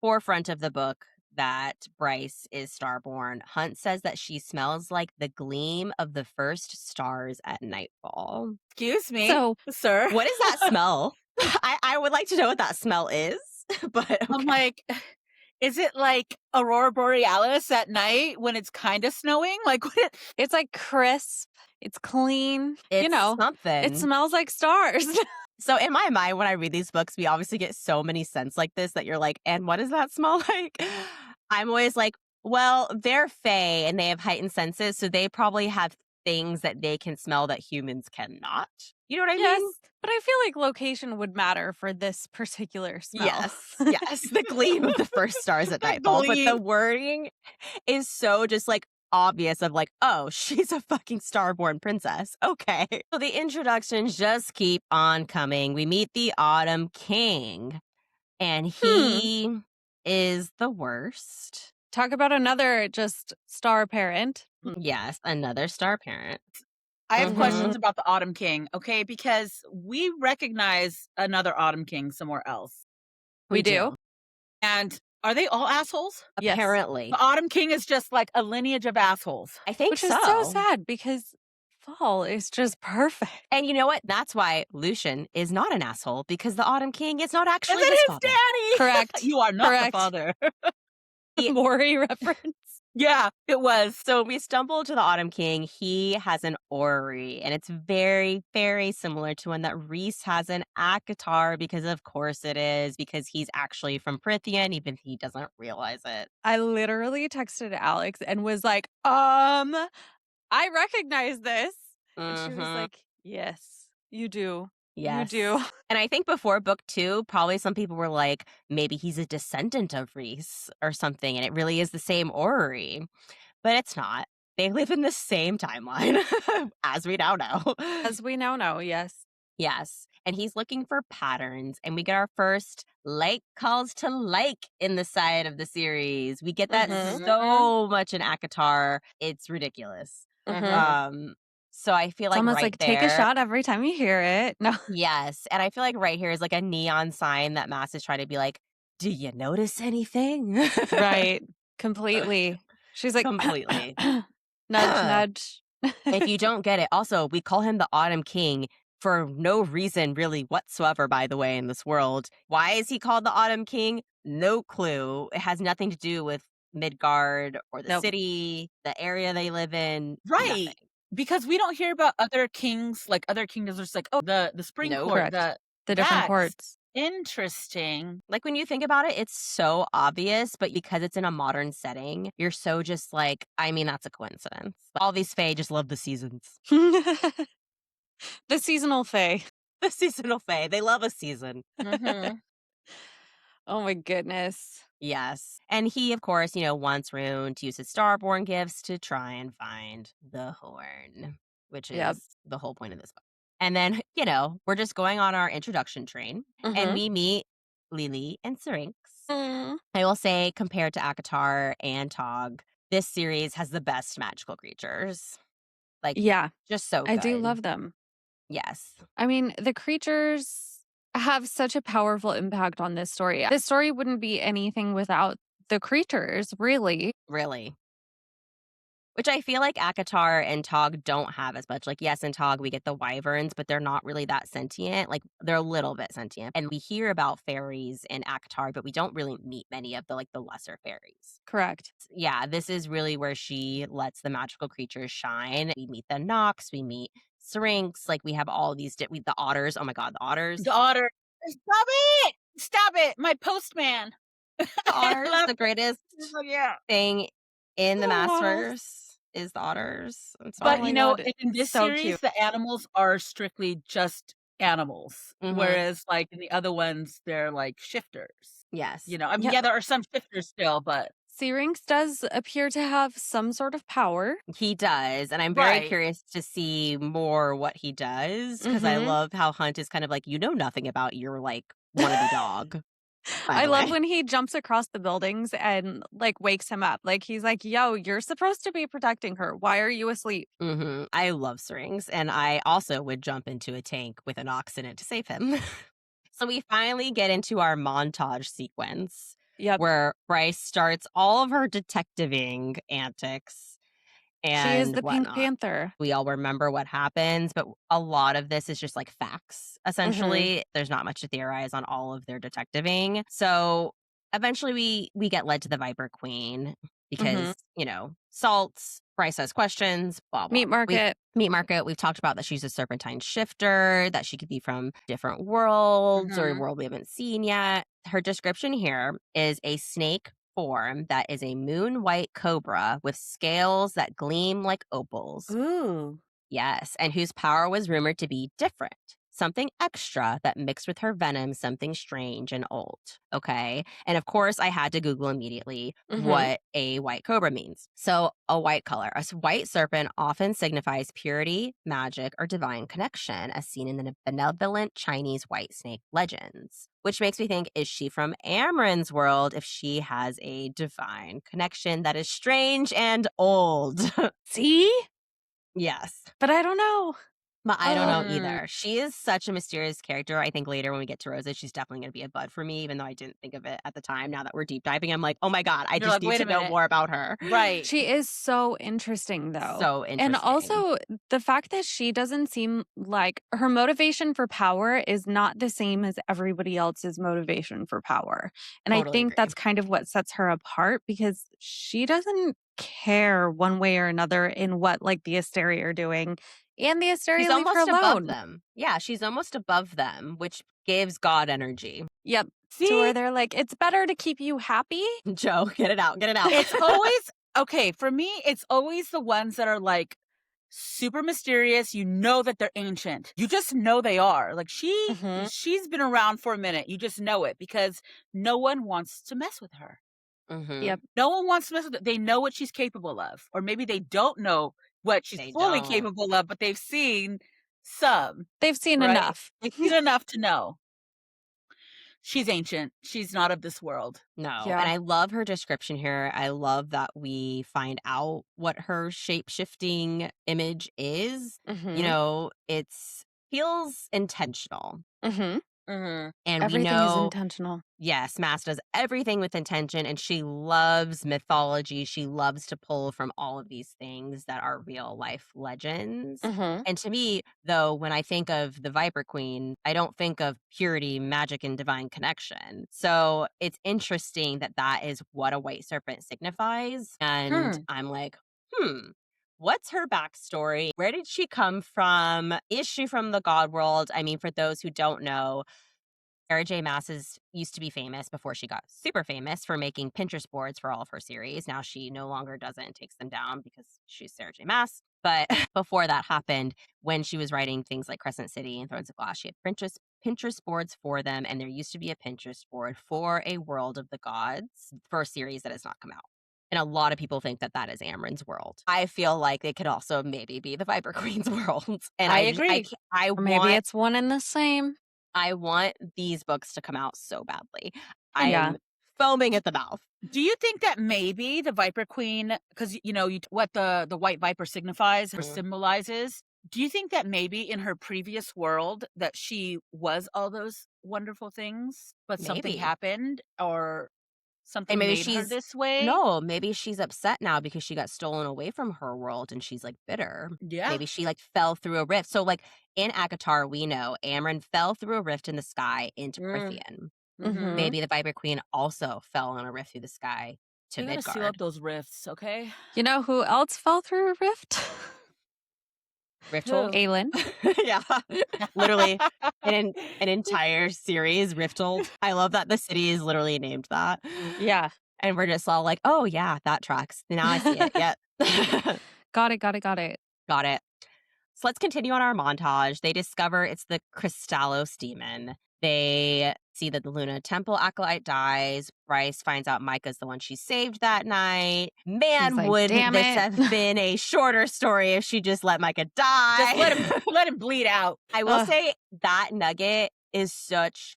forefront of the book that Bryce is starborn. Hunt says that she smells like the gleam of the first stars at nightfall. Excuse me, sir. What is that smell? I would like to know what that smell is. But okay. I'm like, is it like Aurora Borealis at night when it's kind of snowing? Like, it's like crisp. It's clean. It's something. It smells like stars. So in my mind, when I read these books, we obviously get so many scents like this that you're like, and what does that smell like? I'm always like, well, they're fae and they have heightened senses, so they probably have things that they can smell that humans cannot. You know what I mean? But I feel like location would matter for this particular smell. Yes. The gleam of the first stars at nightfall. But the wording is so just like obvious of like, oh, she's a fucking starborn princess. Okay. So the introductions just keep on coming. We meet the Autumn King, and he is the worst. Talk about another just star parent. Yes, another star parent. I have questions about the Autumn King, okay? Because we recognize another Autumn King somewhere else. We do. And are they all assholes? Apparently. The Autumn King is just like a lineage of assholes. I think Which is so sad because fall is just perfect. And you know what? That's why Lucian is not an asshole, because the Autumn King is not actually his father. Daddy. Correct. You are not the father. Maury reference. Yeah, it was. So we stumble to the Autumn King. He has an orrery, and it's very, very similar to one that Rhys has in ACOTAR, because of course it is, because he's actually from Prythian, even if he doesn't realize it. I literally texted Alex and was like, I recognize this. And she was like, yes, you do. Yes. You do. And I think before book 2, probably some people were like, maybe he's a descendant of Rhys or something, and it really is the same orrery. But it's not. They live in the same timeline, as we now know. As we now know, yes. Yes. And he's looking for patterns, and we get our first like calls to like in the side of the series. We get that so much in ACOTAR. It's ridiculous. So I feel like it's almost right like there, take a shot every time you hear it. No. Yes. And I feel like right here is like a neon sign that Maas is trying to be like, do you notice anything? Right. Completely. She's like, completely. Nudge. If you don't get it. Also, we call him the Autumn King for no reason really whatsoever, by the way, in this world. Why is he called the Autumn King? No clue. It has nothing to do with Midgard or the city, the area they live in. Right. Nothing. Because we don't hear about other kings, like other kingdoms are just like, oh, the spring court, the different courts. Interesting. Like when you think about it, it's so obvious, but because it's in a modern setting, you're so just like, I mean, that's a coincidence. All these fae just love the seasons. The seasonal fae. The seasonal fae. They love a season. Oh my goodness. Yes. And he, of course, wants Rune to use his Starborn gifts to try and find the horn, which Yep. is the whole point of this book. And then, we're just going on our introduction train and Mm-hmm. we meet Lily and Syrinx. Mm. I will say, compared to Akatar and Tog, this series has the best magical creatures. Like, Yeah, just so I do good. love them. Yes. I mean, the creatures have such a powerful impact on this story. This story wouldn't be anything without the creatures, really. Really. Which I feel like Akatar and Tog don't have as much. Like, yes, in Tog we get the wyverns, but they're not really that sentient. Like, they're a little bit sentient. And we hear about fairies in Akatar, but we don't really meet many of the lesser fairies. Correct. Yeah, this is really where she lets the magical creatures shine. We meet the Nox, we meet Syrinx, like we have all these the otters. Oh my god, the otters. The otter. Stop it! Stop it! My postman. The I otters, love the greatest yeah. thing in the Aw. Massverse is the otters. I'm Oh But, sorry. my god, in this so series, cute. the animals are strictly just animals, Mhm. whereas, like, in the other ones, they're, like, shifters. Yes. I mean, Yeah, yeah, there are some shifters still, but Syrinx does appear to have some sort of power. He does, and I'm very right. curious to see more what he does because I Mhm. love how Hunt is kind of like, "You know nothing about your, wannabe dog," by I the love way. when he jumps across the buildings and, like, wakes him up. Like, he's like, "Yo, you're supposed to be protecting her. Why are you asleep?" Mhm. I love Syrinx, and I also would jump into a tank with an ox in it to save him. So we finally get into our montage sequence Yep. where Bryce starts all of her detectiving antics She is and the Pink whatnot. Panther. We all remember what happens, but a lot of this is just like facts, Mhm. essentially. There's not much to theorize on all of their detectiving. So eventually we get led to the Viper Queen Mhm. because, salts, Bryce has questions, blah blah. Meat market. Meat market, we've talked about that she's a serpentine shifter, that she could be from different worlds or a Mhm. world we haven't seen yet. Her description here is a snake form that is a moon white cobra with scales that gleam like opals. Ooh. Yes, and whose power was rumored to be different. Something extra that mixed with her venom, something strange and old. Okay. And of course, I had to Google immediately Mhm. what a white cobra means. So, a white color. White serpent often signifies purity, magic, or divine connection, as seen in the benevolent Chinese white snake legends. Which makes me think, is she from Amren's world if she has a divine connection that is strange and old? See? Yes. But I don't know. But I don't know Ugh. Mm. either. She is such a mysterious character. I think later when we get to Rosa, she's definitely going to be a bud for me, even though I didn't think of it at the time. Now that we're deep diving, I'm like, oh my God, I You're just like, need "Wait to a know minute." more about her. Right. She is so interesting, though. So And interesting. also, the fact that she doesn't seem like her motivation for power is not the same as everybody else's motivation for power. And I Totally think agree. that's kind of what sets her apart because she doesn't care one way or another in what, like, the Asteri are doing. And the She's Asteri leave her almost above alone. them. Yeah, she's almost above them, which gives God energy. Yep. To See? where they're like, it's better to keep you happy. Joe, get it out. Get it out. It's always okay, for me, it's always the ones that are, like, super mysterious, you know that they're ancient. You just know they are. Like, Mhm. she's been around for a minute, you just know it because no one wants to mess with her. Mm-hmm. Yep. No one wants to mess with her. They know what she's capable of, or maybe they don't know what she's They fully don't. capable of, but they've seen some, They've seen right? enough. They've seen enough to know. She's ancient. She's not of this world. No. And Yeah. I love her description here. I love that we find out what her shape shifting image is. Mhm. It's feels intentional. Mhm. Mhm. And we Everything is know, intentional. yes, Mass does everything with intention and she loves mythology. She loves to pull from all of these things that are real life legends. Mhm. And to me, though, when I think of the Viper Queen, I don't think of purity, magic, and divine connection. So it's interesting that that is what a white serpent signifies. And Hmm. I'm like, what's her backstory? Where did she come from? Is she from the God world? I mean, for those who don't know, Sarah J. Maas used to be famous before she got super famous for making Pinterest boards for all of her series. Now she no longer does it and takes them down because she's Sarah J. Maas. But before that happened, when she was writing things like Crescent City and Thorns of Glass, she had Pinterest boards for them, and there used to be a Pinterest board for A World of the Gods for a series that has not come out. And a lot of people think that that is Amren's world. I feel like it could also maybe be the Viper Queen's world. And I just- agree. I Or maybe want it's one and the same. I want these books to come out so badly. Yeah. I'm foaming at the mouth. Do you think that maybe the Viper Queen, because what the white viper signifies or Mhm. symbolizes, do you think that maybe in her previous world that she was all those wonderful things, but something Maybe. happened or something And maybe made her she's this way? no, maybe she's upset now because she got stolen away from her world and she's like bitter. Yeah. Maybe she like fell through a rift. So like in ACOTAR, we know Amren fell through a rift in the sky into Prithian. Mhm. Maybe the Viper Queen also fell on a rift through the sky to We gotta seal Midgard. up those rifts, okay? You know who else fell through a rift? Rifthold? Aelin. Yeah. Literally an entire series, Rifthold. I love that the city is literally named that. Yeah. And we're just all like, oh yeah, that tracks. Now I see it. Yep. Got it. Got it. So let's continue on our montage. They discover it's the Crystallos demon. They see that the Luna Temple acolyte dies. Bryce finds out Micah's the one she saved that night. Man, like, wouldn't "Damn this it." have been a shorter story if she just let Micah die? Just let him bleed out. I will Ugh. say that nugget is such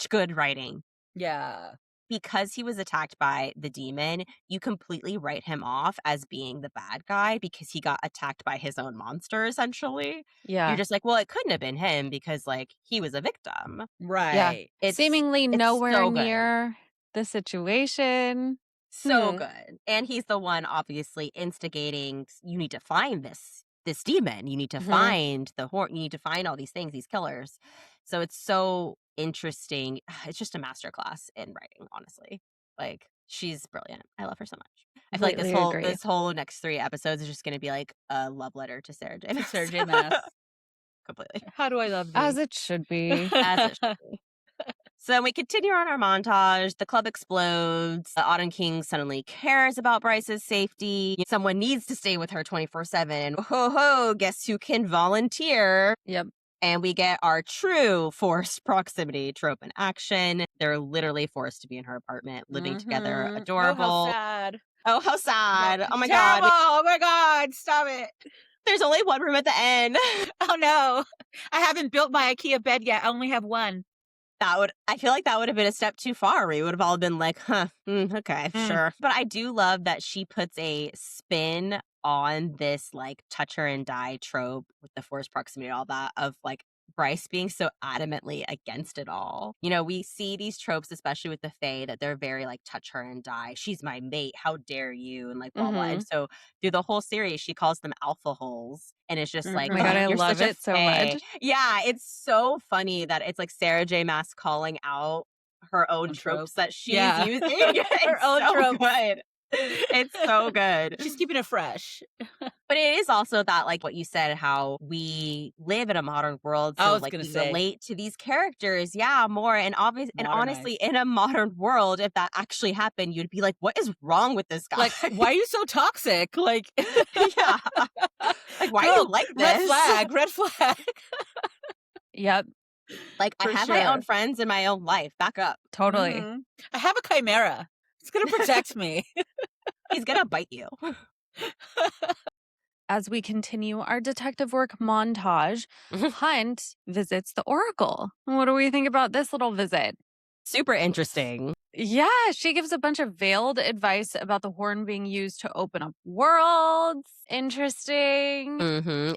good writing. Yeah. Because he was attacked by the demon, you completely write him off as being the bad guy because he got attacked by his own monster, essentially. Yeah. You're just like, well, it couldn't have been him because, like, he was a victim. Right. It's seemingly it's nowhere so good. near the situation. So good. And he's the one obviously instigating, you need to find this demon. You need to find the horn. You need to find all these things, these killers. So it's so interesting. It's just a masterclass in writing, honestly. Like, she's brilliant. I love her so much. I feel like Completely agree. this whole next 3 episodes is just going to be like a love letter to Sarah J. Maas. Sarah J. Maas. Completely. How do I love As thee? it should be. As it should be. So we continue on our montage. The club explodes. The Autumn King suddenly cares about Bryce's safety. Someone needs to stay with her 24/7. Ho ho, guess who can volunteer? Yep. And we get our true forced proximity trope in action. They're literally forced to be in her apartment, living together. Mhm. Adorable. Oh, how sad. Oh, how sad. Yeah. Oh my Terrible. God. Oh my God. Stop it. There's only one room at the end. Oh no. I haven't built my IKEA bed yet. I only have one. I feel like that would have been a step too far. We would have all been like, okay, sure. But I do love that she puts a spin on this like touch her and die trope with the forced proximity and all that of like Bryce being so adamantly against it all. You know, we see these tropes, especially with the Fae, that they're very like touch her and die. She's my mate. How dare you? And like blah blah. And so through the whole series, she calls them alpha holes. And it's just like, Oh my God, I you're love such a it so Fae. much. Yeah, it's so funny that it's like Sarah J. Maas calling out her own tropes that she's using. Her It's own so tropes. good. It's so good. She's keeping it fresh. But it is also that, like what you said, how we live in a modern world. I So was like gonna we say. relate to these characters, more. And honestly, in a modern world, if that actually happened, you'd be like, what is wrong with this guy? Like, why are you so toxic? Like, yeah. Like, why are you like this? Red flag. Yep. Like, I For have my own sure. friends in my own life. Back up. Totally. Mhm. I have a chimera. It's gonna protect me. He's gonna bite you. As we continue our detective work montage, Hunt visits the Oracle. What do we think about this little visit? Super interesting. Yeah, she gives a bunch of veiled advice about the horn being used to open up worlds. Interesting.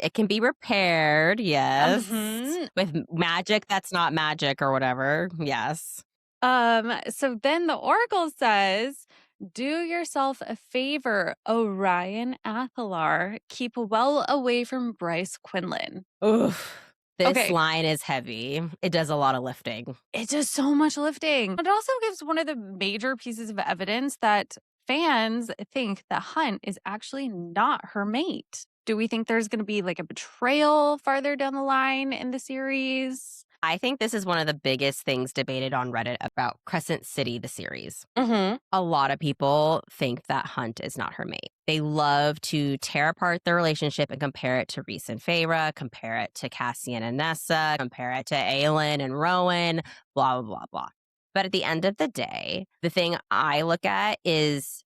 It can be repaired, yes. Mhm. With magic that's not magic or whatever. Yes. So then the Oracle says, do yourself a favor, Orion Athalar. Keep well away from Bryce Quinlan. Oof. This Okay. line is heavy. It does a lot of lifting. It does so much lifting. It also gives one of the major pieces of evidence that fans think that Hunt is actually not her mate. Do we think there's going to be like a betrayal farther down the line in the series? I think this is one of the biggest things debated on Reddit about Crescent City, the series. Mm-hmm. A lot of people think that Hunt is not her mate. They love to tear apart their relationship and compare it to Rhys and Feyre, compare it to Cassian and Nessa, compare it to Aelin and Rowan, blah, blah, blah, blah. But at the end of the day, the thing I look at is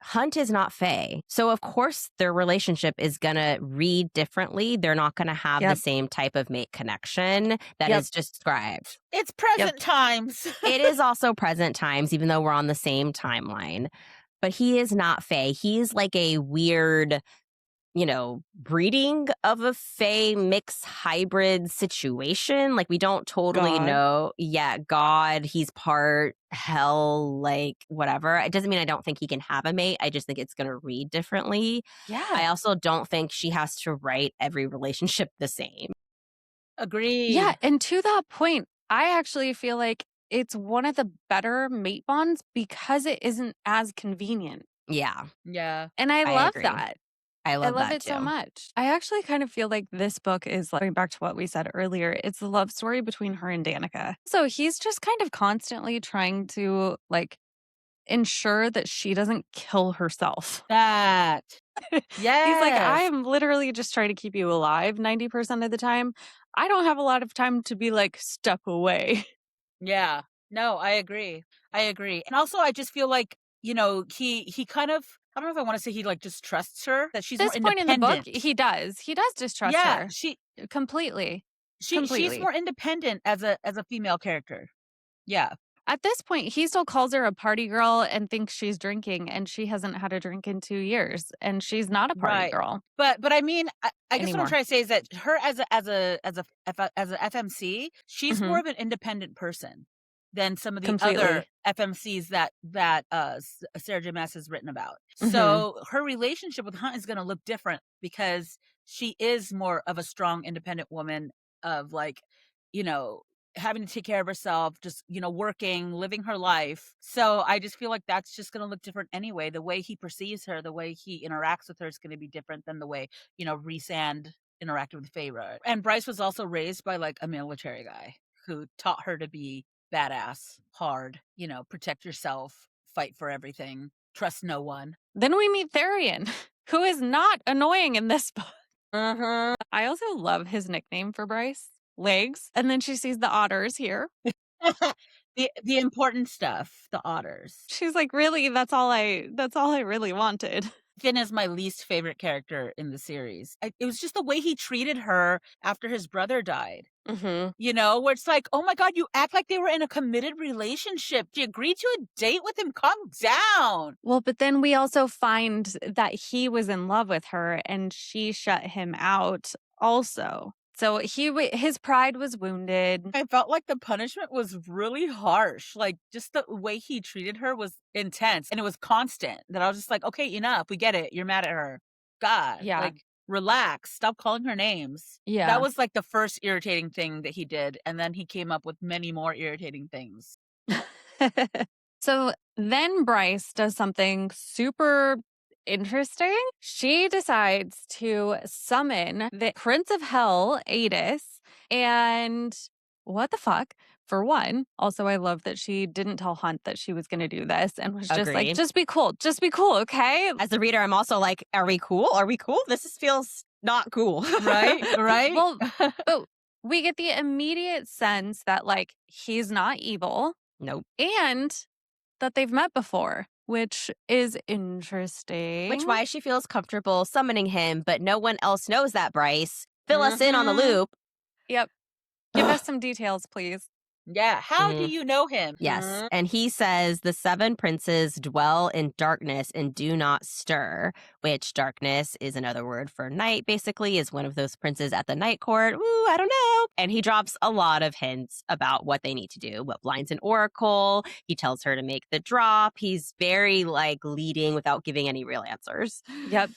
Hunt is not Fae. So, of course, their relationship is going to read differently. They're not going to have the same type of mate connection that is described. It's present times. It is also present times, even though we're on the same timeline. But he is not Fae. He's like a weird, breeding of a Fae mix hybrid situation. Like, we don't totally know. Yeah, God, he's part hell, like, whatever. It doesn't mean I don't think he can have a mate. I just think it's going to read differently. Yeah. I also don't think she has to write every relationship the same. Agreed. Yeah, and to that point, I actually feel like it's one of the better mate bonds because it isn't as convenient. Yeah. Yeah. And I love agree. that. I love that it so too. much. I actually kind of feel like this book is, like, going back to what we said earlier, it's the love story between her and Danica. So he's just kind of constantly trying to, like, ensure that she doesn't kill herself. That. He's like, Yes. I'm literally just trying to keep you alive 90% of the time. I don't have a lot of time to be, like, stuck away. Yeah. No, I agree. And also, I just feel like, he kind of, I don't know if I want to say he, like, just trusts her, that she's At more this point in the book, independent. he does. He does distrust Yeah, her. she Completely. she's more independent as a female character. Yeah. At this point, he still calls her a party girl and thinks she's drinking, and she hasn't had a drink in 2 years, and she's not a party Right. girl. But I mean, I guess what Anymore. I'm trying to say is that her as a FMC, she's more of an independent person than some of the other Completely. FMCs that Sarah J. Maas has written about. So her relationship with Hunt is going to look different because she is more of a strong, independent woman of, like, having to take care of herself, just, working, living her life. So I just feel like that's just going to look different anyway. The way he perceives her, the way he interacts with her is going to be different than the way, Rhys and interacted with Feyre. And Bryce was also raised by, like, a military guy who taught her to be badass, hard, protect yourself, fight for everything, trust no one. Then we meet Therian, who is not annoying in this book. I also love his nickname for Bryce. Legs. And then she sees the otters here. The important stuff, the otters. She's like, really? That's all I really wanted. Finn is my least favorite character in the series. It was just the way he treated her after his brother died. Where it's like, oh my God, you act like they were in a committed relationship. She agreed to a date with him. Calm down. Well, but then we also find that he was in love with her and she shut him out also. So his pride was wounded. I felt like the punishment was really harsh. Like, just the way he treated her was intense and it was constant. That I was just like, okay, enough. We get it. You're mad at her. God. Yeah. Like, relax. Stop calling her names. Yeah. That was like the first irritating thing that he did. And then he came up with many more irritating things. So then Bryce does something super interesting. She decides to summon the Prince of Hell, Adis, and what the fuck? For one, also I love that she didn't tell Hunt that she was going to do this and was just like, just be cool, okay? As a reader, I'm also like, are we cool? This feels not cool. Right? Well, but we get the immediate sense that, like, he's not evil. Nope. And that they've met before, which is interesting. Which why she feels comfortable summoning him, but no one else knows that, Bryce. Fill us in on the loop. Yep. Give us some details, please. Yeah. How do you know him? Yes. And he says the 7 princes dwell in darkness and do not stir, which darkness is another word for night, basically, is one of those princes at the night court. Ooh, I don't know. And he drops a lot of hints about what they need to do, what blinds an oracle. He tells her to make the drop. He's very, like, leading without giving any real answers. Yep.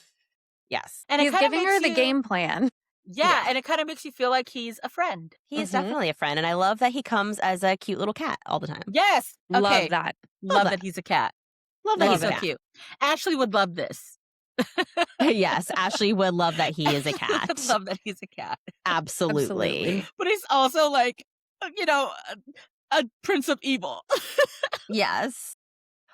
Yes. And he's giving her the game plan. Yeah, and it kind of makes you feel like he's a friend. He is definitely a friend, and I love that he comes as a cute little cat all the time. Yes. Okay. Love that. Love that he's a cat. Love that He's he's a so cat. cute. Ashley would love this. Yes, Ashley would love that he is a cat. Love that he's a cat. Absolutely. But he's also, like, a prince of evil. Yes.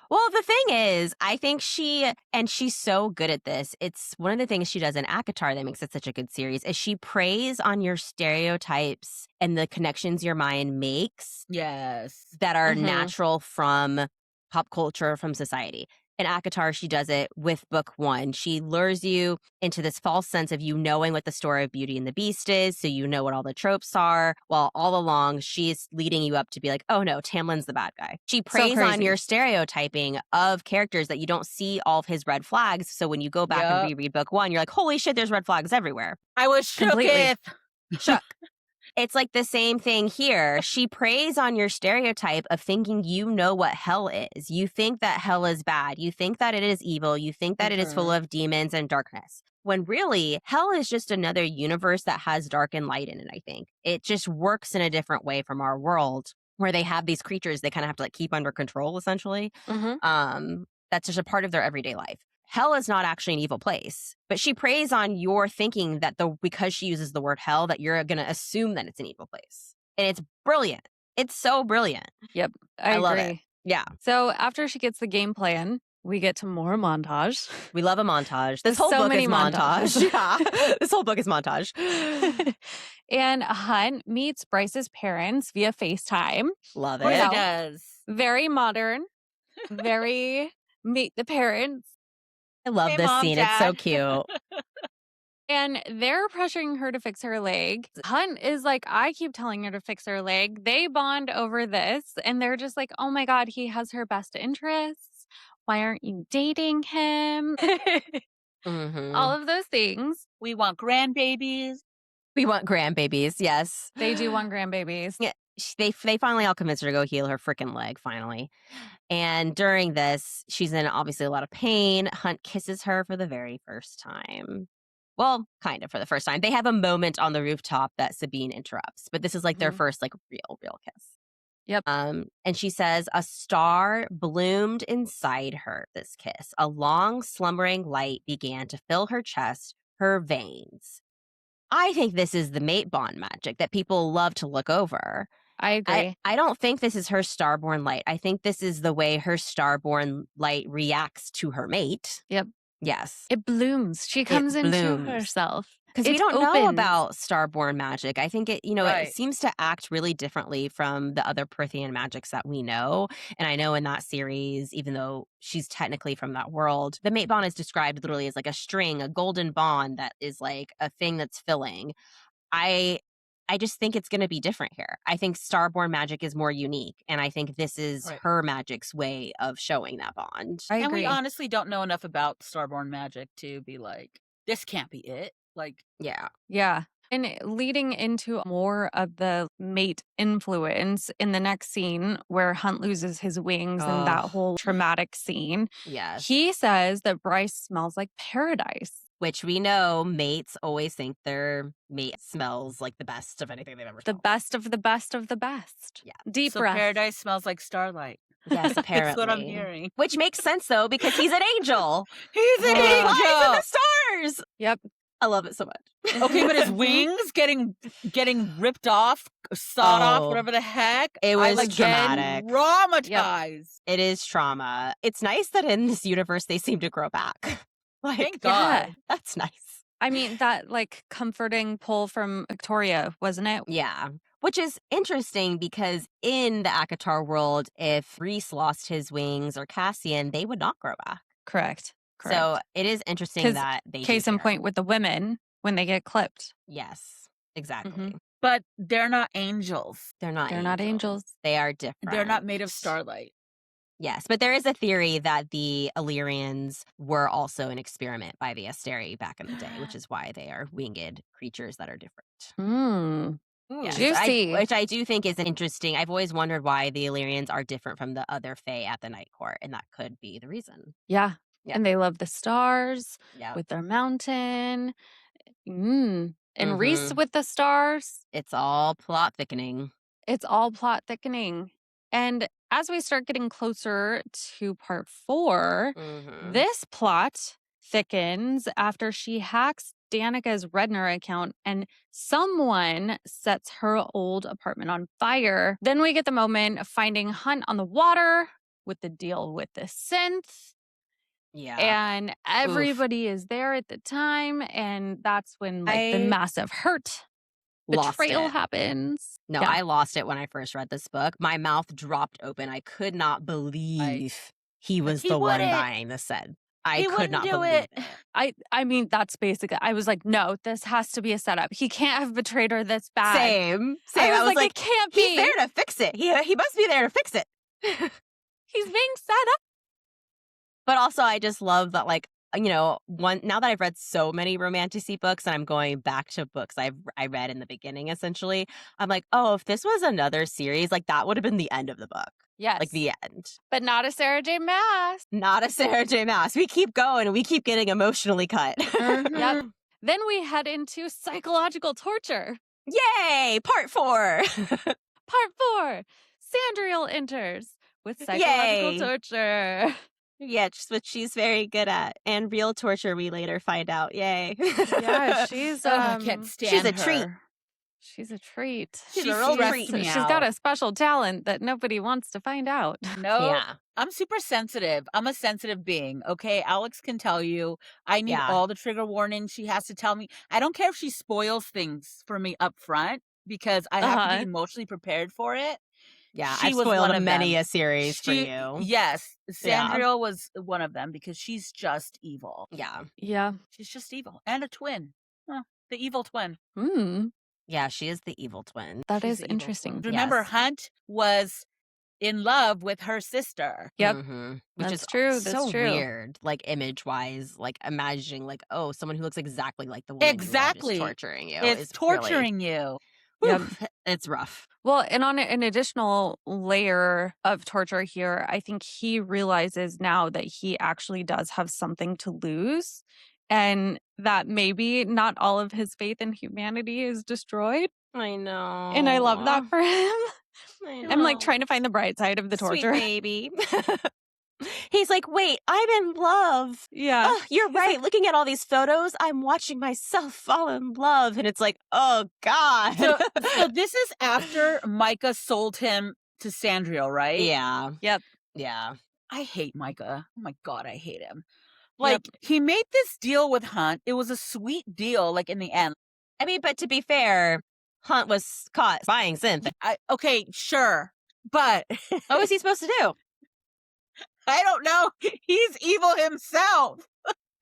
Well, the thing is, I think she's so good at this. It's one of the things she does in ACOTAR that makes it such a good series is she preys on your stereotypes and the connections your mind makes Yes. that are Mhm. natural from pop culture, from society. In ACOTAR, she does it with book 1. She lures you into this false sense of you knowing what the story of Beauty and the Beast is, so you know what all the tropes are, while all along she's leading you up to be like, oh no, Tamlin's the bad guy. She preys on crazy. your stereotyping of characters that you don't see all of his red flags, so when you go back and Yup. reread book 1, you're like, holy shit, there's red flags everywhere. I was Completely. Shook. It's like the same thing here. She preys on your stereotype of thinking you know what hell is. You think that hell is bad. You think that it is evil. You think that it is full of demons and darkness. When really, hell is just another universe that has dark and light in it, I think. It just works in a different way from our world where they have these creatures they kind of have to like keep under control, essentially. That's just a part of their everyday life. Hell is not actually an evil place, but she preys on your thinking that because she uses the word hell, that you're going to assume that it's an evil place. And it's brilliant. It's so brilliant. Yep. I love agree. it. Yeah. So after she gets the game plan, we get to more montage. We love a montage. This whole So book many is montage. montages. Yeah. This whole book is montage. And Hunt meets Bryce's parents via FaceTime. Love Of course it. he does. Very modern. Very meet the parents. I love Hey, this Mom, scene. It's so Dad. cute. And they're pressuring her to fix her leg. Hunt is like, I keep telling her to fix her leg. They bond over this. And they're just like, oh my God, he has her best interests. Why aren't you dating him? All of those things. We want grandbabies. We want grandbabies. Yes. They do want grandbabies. Yeah. They finally all convince her to go heal her freaking leg, finally. And during this, she's in obviously a lot of pain. Hunt kisses her for the very first time. Well, kind of for the first time. They have a moment on the rooftop that Sabine interrupts, but this is like their first like real kiss. Yep. And she says a star bloomed inside her, this kiss. A long slumbering light began to fill her chest, her veins. I think this is the mate bond magic that people love to look over. I agree. I don't think this is her starborn light. I think this is the way her starborn light reacts to her mate. Yep. Yes. It blooms. She comes into blooms. herself. Because we It don't know opens. about starborn magic. I think it Right. seems to act really differently from the other Prithian magics that we know. And I know in that series, even though she's technically from that world, the mate bond is described literally as like a string, a golden bond that is like a thing that's filling. I just think it's going to be different here. I think starborn magic is more unique. And I think this is Right. her magic's way of showing that bond. I And we agree. honestly don't know enough about starborn magic to be like, this can't be it. Like, Yeah. Yeah. And leading into more of the mate influence in the next scene where Hunt loses his wings and that Oh. whole traumatic scene, Yes. he says that Bryce smells like paradise. Which we know mates always think their mate smells like the best of anything they've ever The smelled. best of the best of the best. Yeah. Deep so breath. paradise smells like starlight. Yes, apparently. That's what I'm hearing. Which makes sense though, because he's an angel. He's an He flies in angel. the stars. Yep. I love it so much. Okay, but his wings getting ripped off, sawed off, Oh. whatever the heck. It was I'm dramatic. traumatized. It is trauma. It's nice that in this universe they seem to grow back. Like, Thank Yeah. God. that's nice. I mean, that like comforting pull from Victoria, wasn't it? Yeah. Which is interesting because in the ACOTAR world, if Reese lost his wings or Cassian, they would not grow back. Correct. So it is interesting 'Cause that they Case do in here. point with the women when they get clipped. Yes, exactly. But they're not angels. They're not They're not angels. They are different. They're not made of starlight. Yes, but there is a theory that the Illyrians were also an experiment by the Asteri back in the day, which is why they are winged creatures that are different. Mm. Yes, Juicy. which I do think is interesting. I've always wondered why the Illyrians are different from the other Fae at the Night Court, and that could be the reason. Yeah. Yeah. And they love the stars Yeah, with their mountain. And Reese Mhm. with the stars. it's all plot thickening. It's all plot thickening. And as we start getting closer to part 4, Mhm. this plot thickens after she hacks Danica's Redner account, and someone sets her old apartment on fire. Then we get the moment of finding Hunt on the water with the deal with the synth. Yeah. And everybody is there at the time, and that's when the massive hurt betrayal happens. No, I lost it when I first read this book. My mouth dropped open. I could not believe he was the one buying the set. I could not believe it. I mean, that's basically, I was like, no, this has to be a setup. He can't have betrayed her this bad. Same. I was like, it can't be. He's there to fix it. He must be there to fix it. He's being set up. But also, I just love that, like, you know, now that I've read so many romantic-y books and I'm going back to books I read in the beginning, essentially, I'm like, oh, if this was another series, like, that would have been the end of the book. Yes. Like, the end. But not a Sarah J. Maas. Not a Sarah J. Maas. We keep going and we keep getting emotionally cut. Yep. Then we head into psychological torture. Yay! Part 4. Part 4. Sandriel enters with psychological torture. Yeah, just what she's very good at. And real torture, we later find out. Yay. Yeah, she's I can't stand she's a her. treat. She's a treat. She's a real treat. She's got a special talent that nobody wants to find out. No, Yeah. I'm super sensitive. I'm a sensitive being. Okay, Alex can tell you. I need all the trigger warnings she has to tell me. I don't care if she spoils things for me up front because I have to be emotionally prepared for it. Yeah, She I've was spoiled one of many them. a series for you. Yes, Sandriel was one of them because she's just evil. Yeah. Yeah. She's just evil. And a twin. Huh, the evil twin. Yeah, she is the evil twin. That She's is the evil interesting. twin. Remember, Hunt was in love with her sister. Yep. Which That's is true. so That's true. weird, like image-wise, like imagining like, oh, someone who looks exactly like the woman Exactly. you love is torturing you. It's torturing you. Yep. It's rough. Well, and on an additional layer of torture here, I think he realizes now that he actually does have something to lose and that maybe not all of his faith in humanity is destroyed. I know. And I love that for him. I know. I'm like trying to find the bright side of the torture. Sweet baby. He's like, wait, I'm in love. Yeah. Oh, you're right. Like, looking at all these photos, I'm watching myself fall in love. And it's like, oh, God. So this is after Micah sold him to Sandriel, right? Yeah. Yep. Yeah. I hate Micah. Oh, my God, I hate him. Like, he made this deal with Hunt. It was a sweet deal, like, in the end. I mean, but to be fair, Hunt was caught buying synth. Okay, sure. But what was he supposed to do? I don't know. He's evil himself.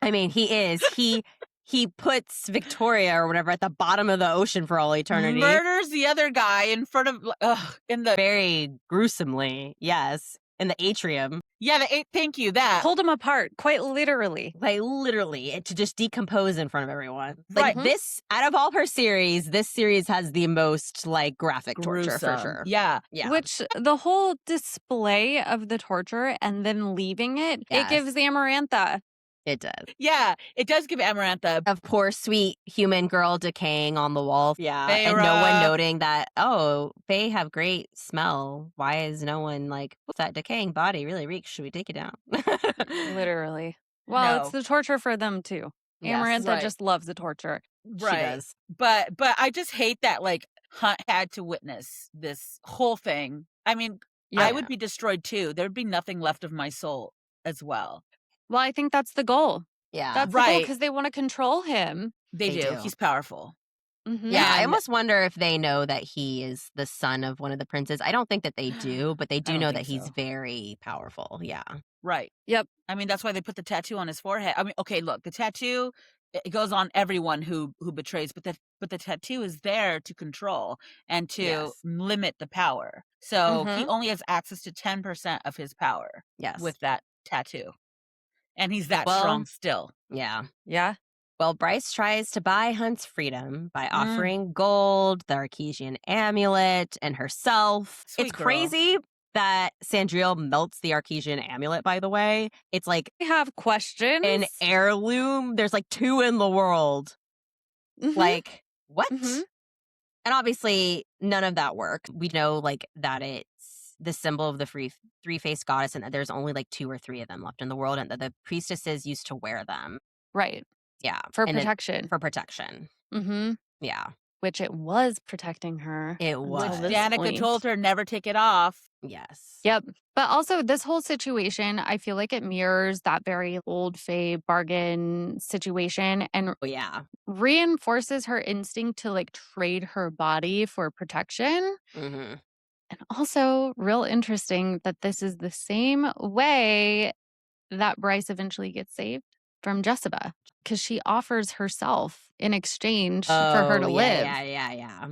I mean, he is. He puts Victoria or whatever at the bottom of the ocean for all eternity. Murders the other guy in front of, in the... Very gruesomely, yes. In the atrium. Yeah, thank you, that. Pulled him apart, quite literally. Like, literally, to just decompose in front of everyone. Right. Like, this, out of all her series, this series has the most, like, graphic torture, for sure. Yeah. Yeah. Which, the whole display of the torture and then leaving it, it gives Amarantha. It does. Yeah, it does give Amarantha. Of poor, sweet human girl decaying on the wall. Yeah. Feyre. And no one noting that, oh, they have great smell. Why is no one like, what's that decaying body really reeks? Should we take it down? Literally. Well, No. it's the torture for them, too. Yes. Amarantha just loves the torture. Right. She does. But I just hate that, like, Hunt had to witness this whole thing. I mean, I would be destroyed, too. There'd be nothing left of my soul as well. Well, I think that's the goal. Yeah. That's the goal because they want to control him. They do. He's powerful. Mm-hmm. Yeah, I almost wonder if they know that he is the son of one of the princes. I don't think that they do, but they do know that he's very powerful. Yeah. Right. Yep. I mean, that's why they put the tattoo on his forehead. I mean, okay, look, the tattoo, it goes on everyone who betrays, but the tattoo is there to control and to limit the power. So he only has access to 10% of his power with that tattoo. And he's that strong still. Yeah. Yeah. Well, Bryce tries to buy Hunt's freedom by offering gold, the Archesian amulet, and herself. Sweet it's girl. crazy that Sandriel melts the Archesian amulet, by the way. It's like I have questions. an heirloom. There's like 2 in the world. Mhm. Like, what? Mhm. And obviously, none of that worked. We know like that it's the symbol of the three-faced goddess and that there's only like 2 or 3 of them left in the world and that the priestesses used to wear them. Right. Yeah. For and then- protection. For protection. Mm-hmm. Yeah. Which it was protecting her. It until was. this Danica point. told her never take it off. Yes. Yep. But also, this whole situation, I feel like it mirrors that very old fae bargain situation and Oh, yeah. reinforces her instinct to like trade her body for protection. Mm-hmm. And also, real interesting that this is the same way that Bryce eventually gets saved from Jessica, because she offers herself in exchange for her to live. Yeah.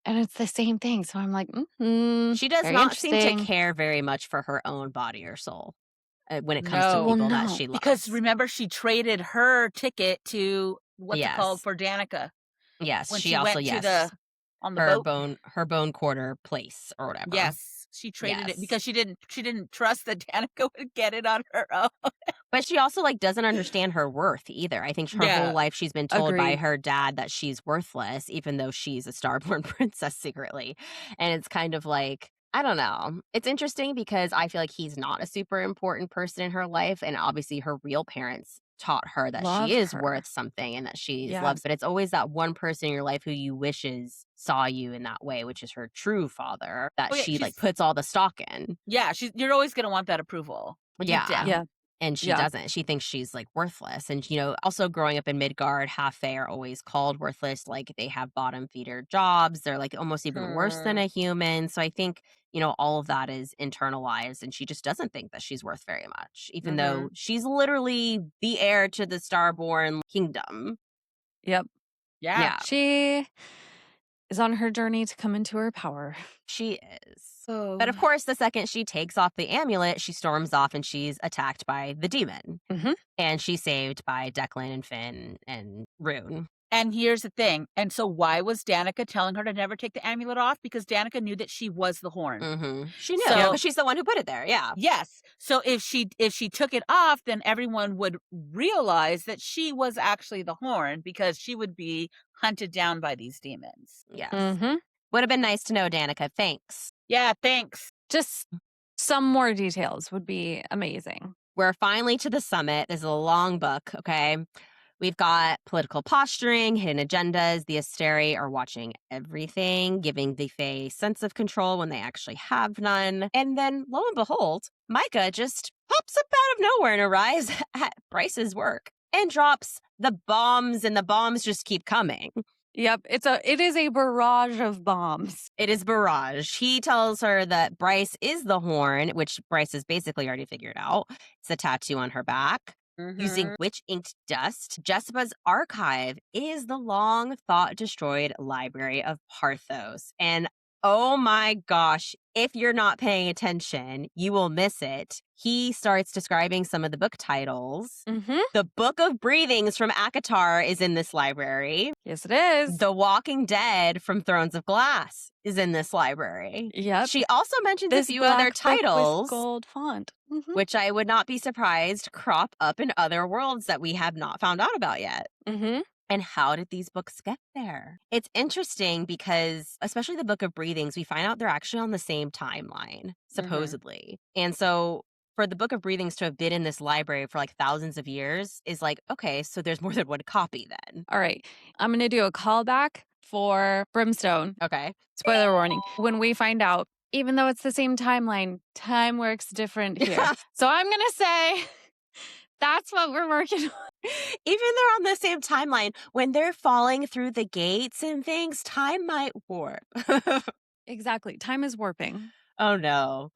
And it's the same thing. So I'm like, mm-hmm, She does very not seem to interesting. care very much for her own body or soul when it comes No. to Well, people that no. she loves. Because remember, she traded her ticket to what's it called Yes. for Danica Yes, when she she also went to on the boat. her bone quarter place or whatever. Yes, she traded it Yes. because she didn't trust that Danica would get it on her own. But she also like doesn't understand her worth either. I think her Yeah. whole life she's been told by Agreed. her dad that she's worthless, even though she's a starborn princess secretly. And it's kind of like, I don't know. It's interesting because I feel like he's not a super important person in her life. And obviously her real parents taught her that Love she is her. worth something and that she's Yeah. loved. But it's always that one person in your life who you wishes saw you in that way, which is her true father, that Oh, yeah, she like she's- puts all the stock in. Yeah, you're always gonna want that approval. deep Yeah. down. Yeah. And she Yeah. doesn't. She thinks she's like worthless. And, also growing up in Midgard, half fae are always called worthless. Like they have bottom feeder jobs. They're like almost even worse than a human. So I think, all of that is internalized. And she just doesn't think that she's worth very much, even though she's literally the heir to the Starborn kingdom. Yep. Yeah. She is on her journey to come into her power. She is. But of course, the second she takes off the amulet, she storms off and she's attacked by the demon. Mhm. And she's saved by Declan and Finn and Rune. And here's the thing. And so why was Danica telling her to never take the amulet off? Because Danica knew that she was the horn. Mm-hmm. She knew, So- because she's the one who put it there. Yeah. Yes. So if she took it off, then everyone would realize that she was actually the horn because she would be hunted down by these demons. Yes. Mm-hmm. Would have been nice to know, Danica. Thanks. Yeah, thanks. Just some more details would be amazing. We're finally to the summit. This is a long book, okay? We've got political posturing, hidden agendas. The Asteri are watching everything, giving the Fae a sense of control when they actually have none. And then, lo and behold, Micah just pops up out of nowhere and arrives at Bryce's work and drops the bombs, and the bombs just keep coming. Yep. It is a barrage of bombs. It is barrage. He tells her that Bryce is the horn, which Bryce has basically already figured out. It's a tattoo on her back. Using witch inked dust, Jessica's archive is the long thought destroyed library of Parthos. And oh my gosh, if you're not paying attention, you will miss it. He starts describing some of the book titles. Mm-hmm. The Book of Breathings from Akatar is in this library. Yes, it is. The Walking Dead from Thrones of Glass is in this library. Yep. She also mentions This a few other black book with titles, gold font. Mhm. which I would not be surprised crop up in other worlds that we have not found out about yet. Mhm. And how did these books get there? It's interesting because, especially the Book of Breathings, we find out they're actually on the same timeline, supposedly. And so for the Book of Breathings to have been in this library for like thousands of years is like, okay, so there's more than one copy then. All right. I'm going to do a callback for Brimstone. Okay. Spoiler warning. When we find out, even though it's the same timeline, time works different here. So I'm going to say that's what we're working on. Even they're on the same timeline, when they're falling through the gates and things, time might warp. Exactly. Time is warping. Oh no.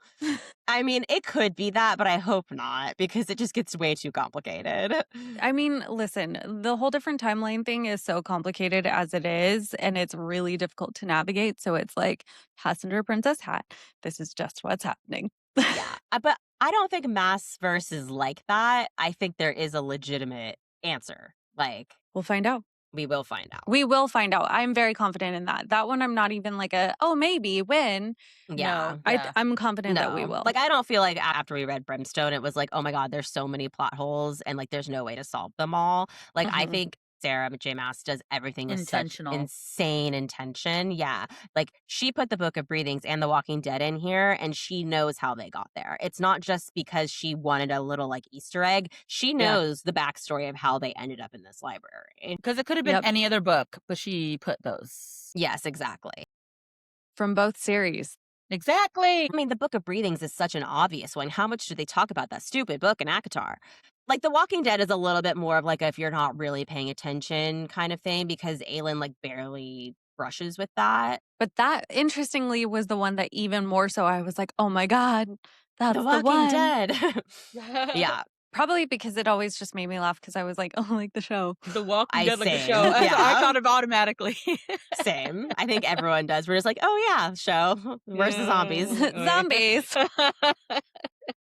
I mean, it could be that, but I hope not because it just gets way too complicated. I mean, listen, the whole different timeline thing is so complicated as it is, and it's really difficult to navigate. So it's like passenger princess hat. This is just what's happening. Yeah. But I don't think Maas Verse is like that. I think there is a legitimate answer. Like, We'll find out. we will find out. We will find out. I'm very confident in that. That one, I'm not even like maybe when. Yeah. No. Yeah. I'm confident that we No. will. Like, I don't feel like after we read Brimstone, it was like, oh my God, there's so many plot holes and like there's no way to solve them all. Like, I Mhm. think Sarah J. Maas does everything with such Intentional. insane intention. Yeah. Like, she put the Book of Breathings and The Walking Dead in here, and she knows how they got there. It's not just because she wanted a little, like, Easter egg. She knows the backstory of how they ended up in this library. Because it could have been any other book, but she put those. Yes, exactly. From both series. Exactly. I mean, the Book of Breathings is such an obvious one. How much do they talk about that stupid book in ACOTAR? Like, The Walking Dead is a little bit more of, like, if you're not really paying attention kind of thing, because Aelin, like, barely brushes with that. But that, interestingly, was the one that even more so I was like, oh my God, that's The the Walking one. Dead. Yeah. Probably because it always just made me laugh because I was like, oh, like the show. The Walking I Dead, like the same. show. Yeah. I thought of automatically. Same. I think everyone does. We're just like, oh yeah, show. Where's the zombies? Zombies.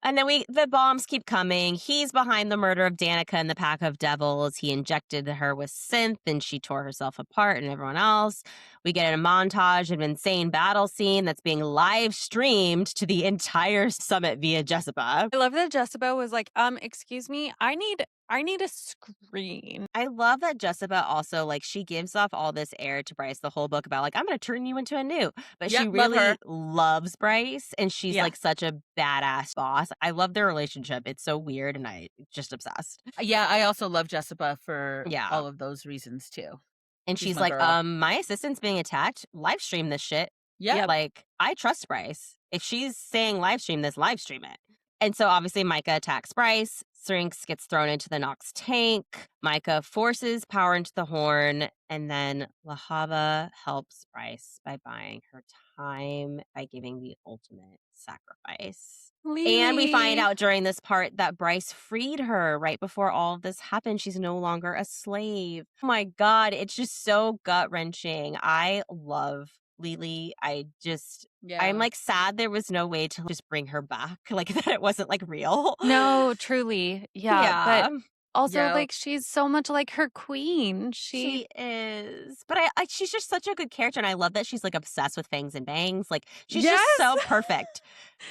And then the bombs keep coming. He's behind the murder of Danica and the Pack of Devils. He injected her with synth and she tore herself apart and everyone else. We get a montage of an insane battle scene that's being live streamed to the entire summit via Jessica. I love that Jessica was like, excuse me, I need a screen. I love that Jessica also, like, she gives off all this air to Bryce the whole book about, like, I'm going to turn you into a new. But she really loves Bryce, and she's, like, such a badass boss. I love their relationship. It's so weird, and I'm just obsessed. Yeah, I also love Jessica for all of those reasons, too. And she's like, girl. My assistant's being attacked. Live stream this shit. Yeah. Like, I trust Bryce. If she's saying live stream this, live stream it. And so obviously Micah attacks Bryce. Syrinx gets thrown into the Nox tank. Micah forces power into the horn. And then Lahava helps Bryce by buying her time by giving the ultimate sacrifice. And we find out during this part that Bryce freed her right before all of this happened. She's no longer a slave. Oh my God, it's just so gut-wrenching. I love Lily. I'm like sad there was no way to just bring her back, like that it wasn't like real. No, truly. Yeah. But also, like, she's so much like her queen. She is. But I she's just such a good character, and I love that she's like obsessed with fangs and bangs. Like, she's just so perfect.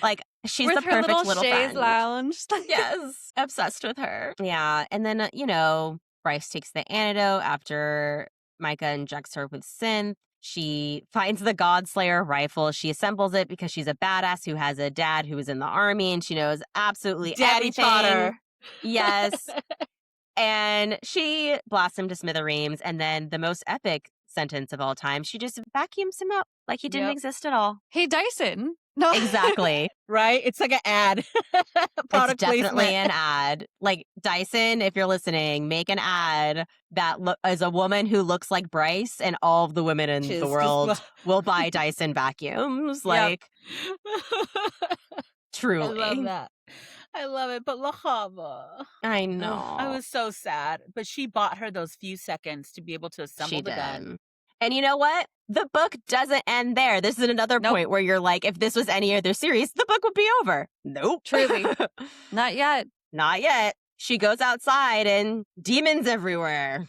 Like, she's with the perfect her little chaise friend. lounge. Yes. Obsessed with her. Yeah. And then, Bryce takes the antidote after Micah injects her with synth. She finds the Godslayer rifle. She assembles it because she's a badass who has a dad who was in the army, and she knows absolutely everything. Daddy Potter. Yes. And she blasts him to smithereens, and then the most epic sentence of all time, she just vacuums him up like he didn't exist at all. Hey, Dyson. No. Exactly. Right? It's like an ad. It's definitely an ad. Like, Dyson, if you're listening, make an ad that is a woman who looks like Bryce, and all of the women in the world will buy Dyson vacuums. Like, truly. I love that. I love it. But Lahava. I know. I was so sad. But she bought her those few seconds to be able to assemble the gun. And you know what? The book doesn't end there. This is another point where you're like, if this was any other series, the book would be over. Nope. Truly. Not yet. Not yet. She goes outside and demons everywhere.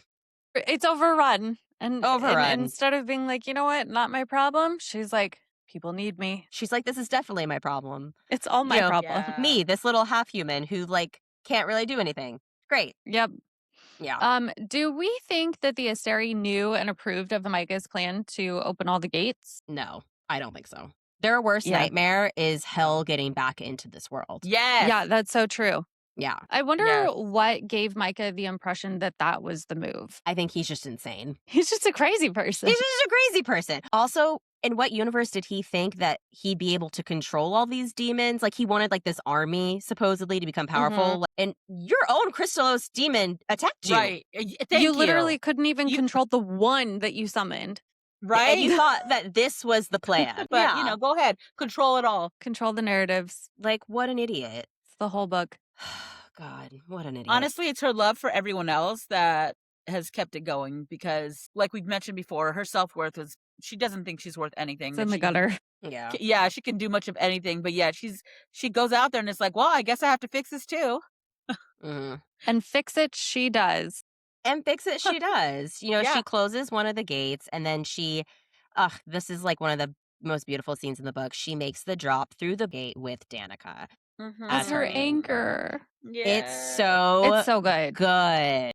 It's overrun. And overrun. Instead of being like, you know what? Not my problem. She's like, people need me. She's like, this is definitely my problem. It's all my problem. Yeah. Me, this little half human who like can't really do anything. Great. Yep. Yeah. Do we think that the Asteri knew and approved of Micah's plan to open all the gates? No, I don't think so. Their worst nightmare is hell getting back into this world. Yes. Yeah, that's so true. Yeah. I wonder what gave Micah the impression that that was the move. I think he's just insane. He's just a crazy person. He's just a crazy person. Also, in what universe did he think that he'd be able to control all these demons? Like, he wanted, like, this army, supposedly, to become powerful. And your own Crystallos demon attacked you. Right. Thank you. Literally couldn't even control the one that you summoned. Right? And you thought that this was the plan. But, go ahead. Control it all. Control the narratives. Like, what an idiot. It's the whole book. God, what an idiot. Honestly, it's her love for everyone else that has kept it going because, like we've mentioned before, her self-worth is, she doesn't think she's worth anything. It's in the gutter. Yeah. Yeah, she can do much of anything, but she goes out there and it's like, well, I guess I have to fix this too. And fix it she does. And fix it she does. She closes one of the gates and then this is like one of the most beautiful scenes in the book. She makes the drop through the gate with Danica. As her anchor. Yeah. It's so good. Good.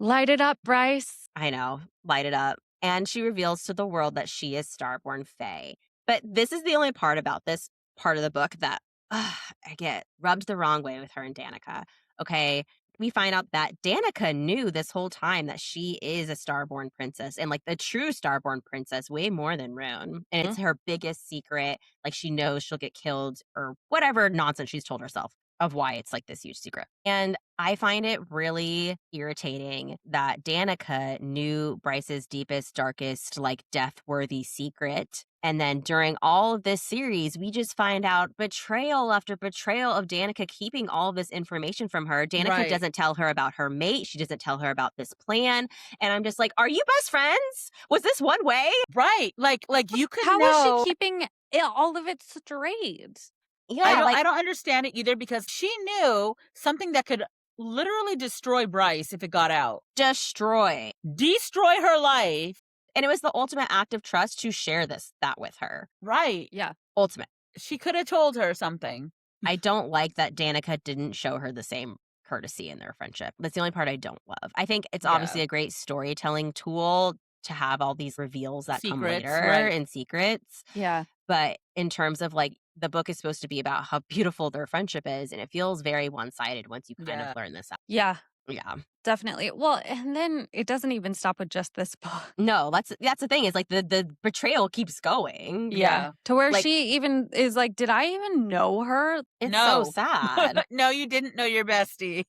Light it up, Bryce. I know, light it up. And she reveals to the world that she is Starborn Fae. But this is the only part about this part of the book that I get rubbed the wrong way with her and Danica. Okay, we find out that Danica knew this whole time that she is a Starborn princess and like the true Starborn princess way more than Rune. And it's her biggest secret. Like she knows she'll get killed or whatever nonsense she's told herself of why it's like this huge secret. And I find it really irritating that Danica knew Bryce's deepest, darkest, like death-worthy secret. And then during all of this series, we just find out betrayal after betrayal of Danica keeping all of this information from her. Danica doesn't tell her about her mate. She doesn't tell her about this plan. And I'm just like, are you best friends? Was this one way? Right. Like you could How know. is she keeping all of it straight? Yeah, I don't understand it either because she knew something that could literally destroy Bryce if it got out. Destroy her life. And it was the ultimate act of trust to share that with her. Right. Yeah. Ultimate. She could have told her something. I don't like that Danica didn't show her the same courtesy in their friendship. That's the only part I don't love. I think it's obviously a great storytelling tool to have all these reveals that come later and secrets. Yeah. But in terms of like, the book is supposed to be about how beautiful their friendship is, and it feels very one-sided once you kind of learn this out. Yeah. Yeah. Definitely. Well, and then it doesn't even stop with just this book. No, that's the thing is like the betrayal keeps going. Yeah. To where Like, she even is like, did I even know her? It's so sad. No, you didn't know your bestie.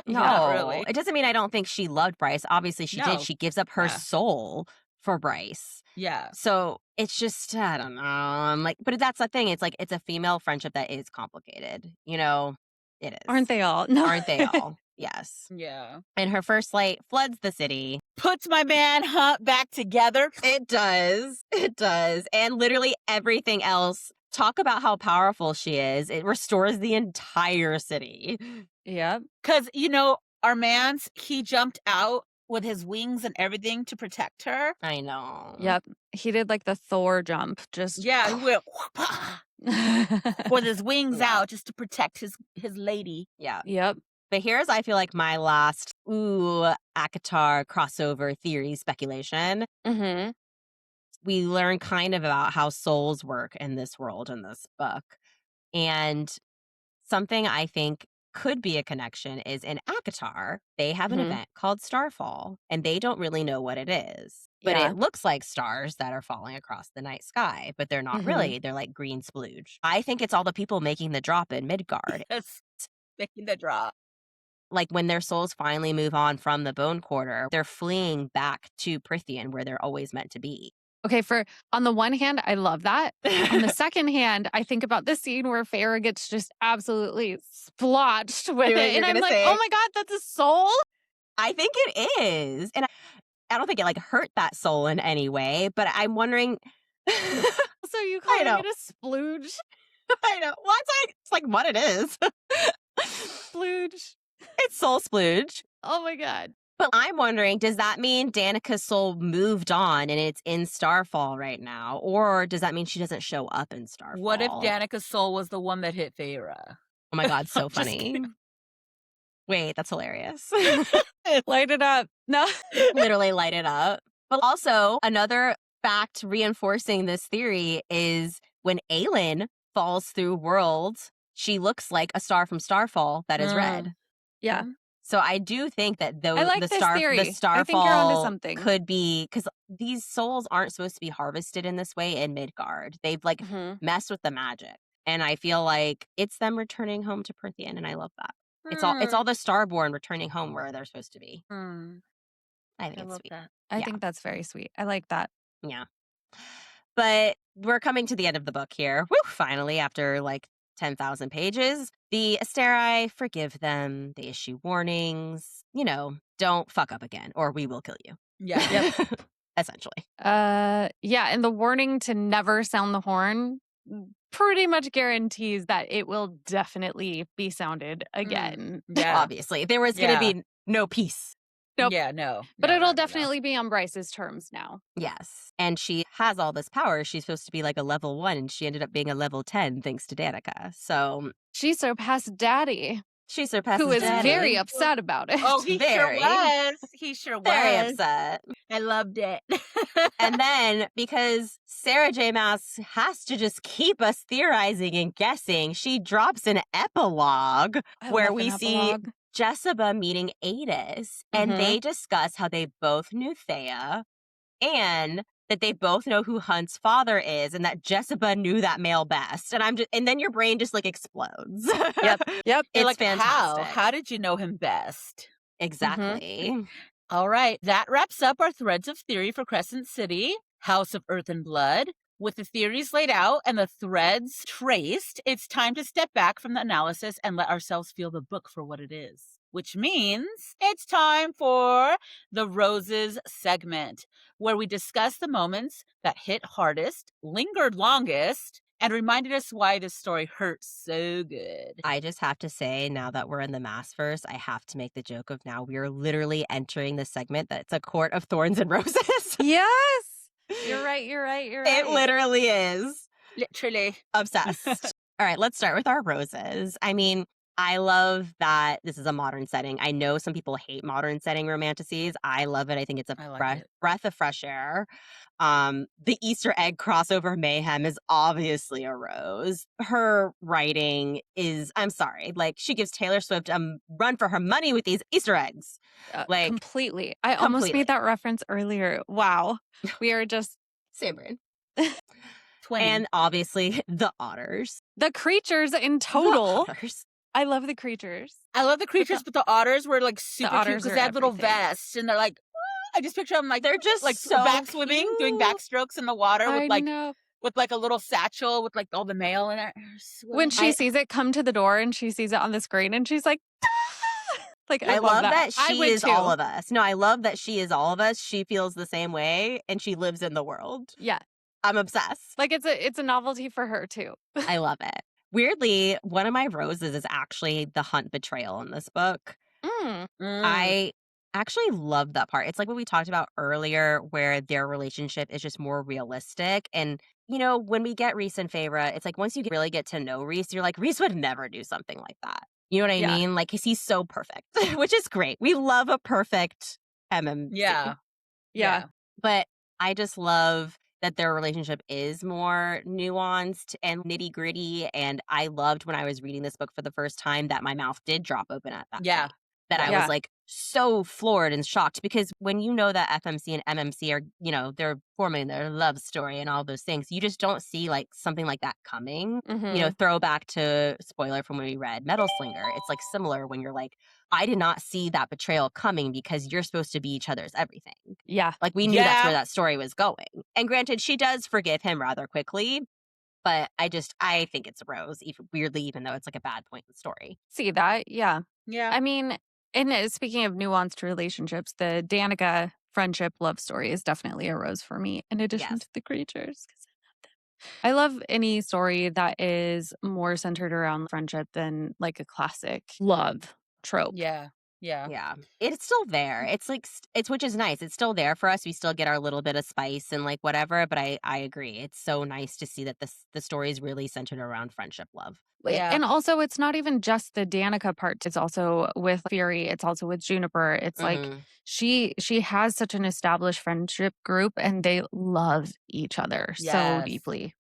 No, Not really. It doesn't mean I don't think she loved Bryce. Obviously, she did. She gives up her soul for Bryce. Yeah. So it's just, I don't know. I'm like, but that's the thing. It's like, it's a female friendship that is complicated. You know, it is. Aren't they all? No. Aren't they all? Yes. Yeah. And her first light floods the city. Puts my man Hunt back together. It does. It does. And literally everything else. Talk about how powerful she is. It restores the entire city. Yeah. Because, our man's, he jumped out with his wings and everything to protect her. I know. Yep. He did like the Thor jump. Just. Yeah, he went with his wings out just to protect his lady. Yeah. Yep. But here's, I feel like, my last, ACOTAR crossover theory speculation. Mm-hmm. We learn kind of about how souls work in this world in this book. And something I think could be a connection is in ACOTAR, they have an event called Starfall, and they don't really know what it is. But it looks like stars that are falling across the night sky, but they're not really. They're like green splooge. I think it's all the people making the drop in Midgard. Yes, making the drop. Like when their souls finally move on from the Bone Quarter, they're fleeing back to Prithian where they're always meant to be. Okay, on the one hand, I love that. On the second hand, I think about this scene where Feyre gets just absolutely splotched with it. And I'm like, oh my God, that's a soul? I think it is. And I don't think it like hurt that soul in any way, but I'm wondering. So you calling it a splooge? I know. Well, it's like what it is. Splooge. It's soul splooge. Oh my God. But I'm wondering, does that mean Danica's soul moved on and it's in Starfall right now? Or does that mean she doesn't show up in Starfall? What if Danica's soul was the one that hit Feyre? Oh my God, so funny. Wait, that's hilarious. Light it up. No. Literally light it up. But also, another fact reinforcing this theory is when Aelin falls through worlds, she looks like a star from Starfall that is red. Yeah. So I do think that I like the this theory. the Starfall I think you're onto something. could be, because these souls aren't supposed to be harvested in this way in Midgard. They've like messed with the magic. And I feel like it's them returning home to Prithian, and I love that. It's all the Starborn returning home where they're supposed to be. I think it's sweet. That. I think that's very sweet. I like that. Yeah. But we're coming to the end of the book here. Woo, finally, after like 10,000 pages. The Asteri forgive them. They issue warnings. Don't fuck up again or we will kill you. Yeah. Yep. Essentially. Yeah. And the warning to never sound the horn pretty much guarantees that it will definitely be sounded again. Yeah. Obviously. There was going to be no peace. Nope. Yeah, no. But it'll definitely be on Bryce's terms now. Yes. And she has all this power. She's supposed to be like a level 1, and she ended up being a level 10 thanks to Danica. So she surpassed Daddy. She surpasses Who is Daddy. very upset about it. Oh, he Very. sure was. He sure was. Very upset. I loved it. And then, because Sarah J. Maas has to just keep us theorizing and guessing, she drops an epilogue where we see Jessica meeting Adis, and they discuss how they both knew Thea and that they both know who Hunt's father is, and that Jessica knew that male best. And then your brain just like explodes. Yep. It's like, fantastic. How did you know him best? Exactly. All right, that wraps up our threads of theory for Crescent City, House of Earth and Blood. With the theories laid out and the threads traced, it's time to step back from the analysis and let ourselves feel the book for what it is. Which means it's time for the Roses segment, where we discuss the moments that hit hardest, lingered longest, and reminded us why this story hurt so good. I just have to say, now that we're in the Maasverse, I have to make the joke of now we are literally entering the segment that it's a court of thorns and roses. Yes. You're right. It literally is. Literally. Obsessed. All right, let's start with our roses. I mean, I love that this is a modern setting. I know some people hate modern setting romanticides. I love it. I think it's a breath of fresh air. The Easter egg crossover mayhem is obviously a rose. Her writing is, I'm sorry, like she gives Taylor Swift a run for her money with these Easter eggs. Like completely. I almost made that reference earlier. Wow. We are just same brain. And obviously the otters. The creatures in total. I love the creatures. I love the creatures, but the otters were like super cute because they had little vests and they're like, I just picture them like they're just like so back swimming, doing backstrokes in the water with like a little satchel with like all the mail in it. When she sees it come to the door and she sees it on the screen and she's like, like I love that she is all of us. No, I love that she is all of us. She feels the same way and she lives in the world. Yeah. I'm obsessed. Like it's a novelty for her too. I love it. Weirdly, one of my roses is actually the Hunt betrayal in this book. I actually love that part. It's like what we talked about earlier, where their relationship is just more realistic. And, you know, when we get Reese and Feyre, it's like once you really get to know Reese, you're like, Reese would never do something like that. You know what I mean? Like, 'cause he's so perfect, which is great. We love a perfect MMC. Yeah. But I just love that their relationship is more nuanced and nitty gritty. And I loved when I was reading this book for the first time that my mouth did drop open at that point. That I was like so floored and shocked, because when you know that FMC and MMC are, you know, they're forming their love story and all those things, you just don't see like something like that coming. You know, throwback to spoiler from when we read Metal Slinger. It's like similar when you're like, I did not see that betrayal coming because you're supposed to be each other's everything. Yeah. Like we knew that's where that story was going. And granted, she does forgive him rather quickly. But I think it's a rose, weirdly, even though it's like a bad point in the story. See that? Yeah. Yeah. I mean, and speaking of nuanced relationships, the Danica friendship love story is definitely a rose for me, in addition to the creatures, because I love them. I love any story that is more centered around friendship than like a classic love trope. Yeah. It's still there. It's like, it's, which is nice. It's still there for us. We still get our little bit of spice and like whatever, but I agree. It's so nice to see that the story is really centered around friendship love. Yeah. And also it's not even just the Danica part. It's also with Fury. It's also with Juniper. It's like she has such an established friendship group and they love each other so deeply.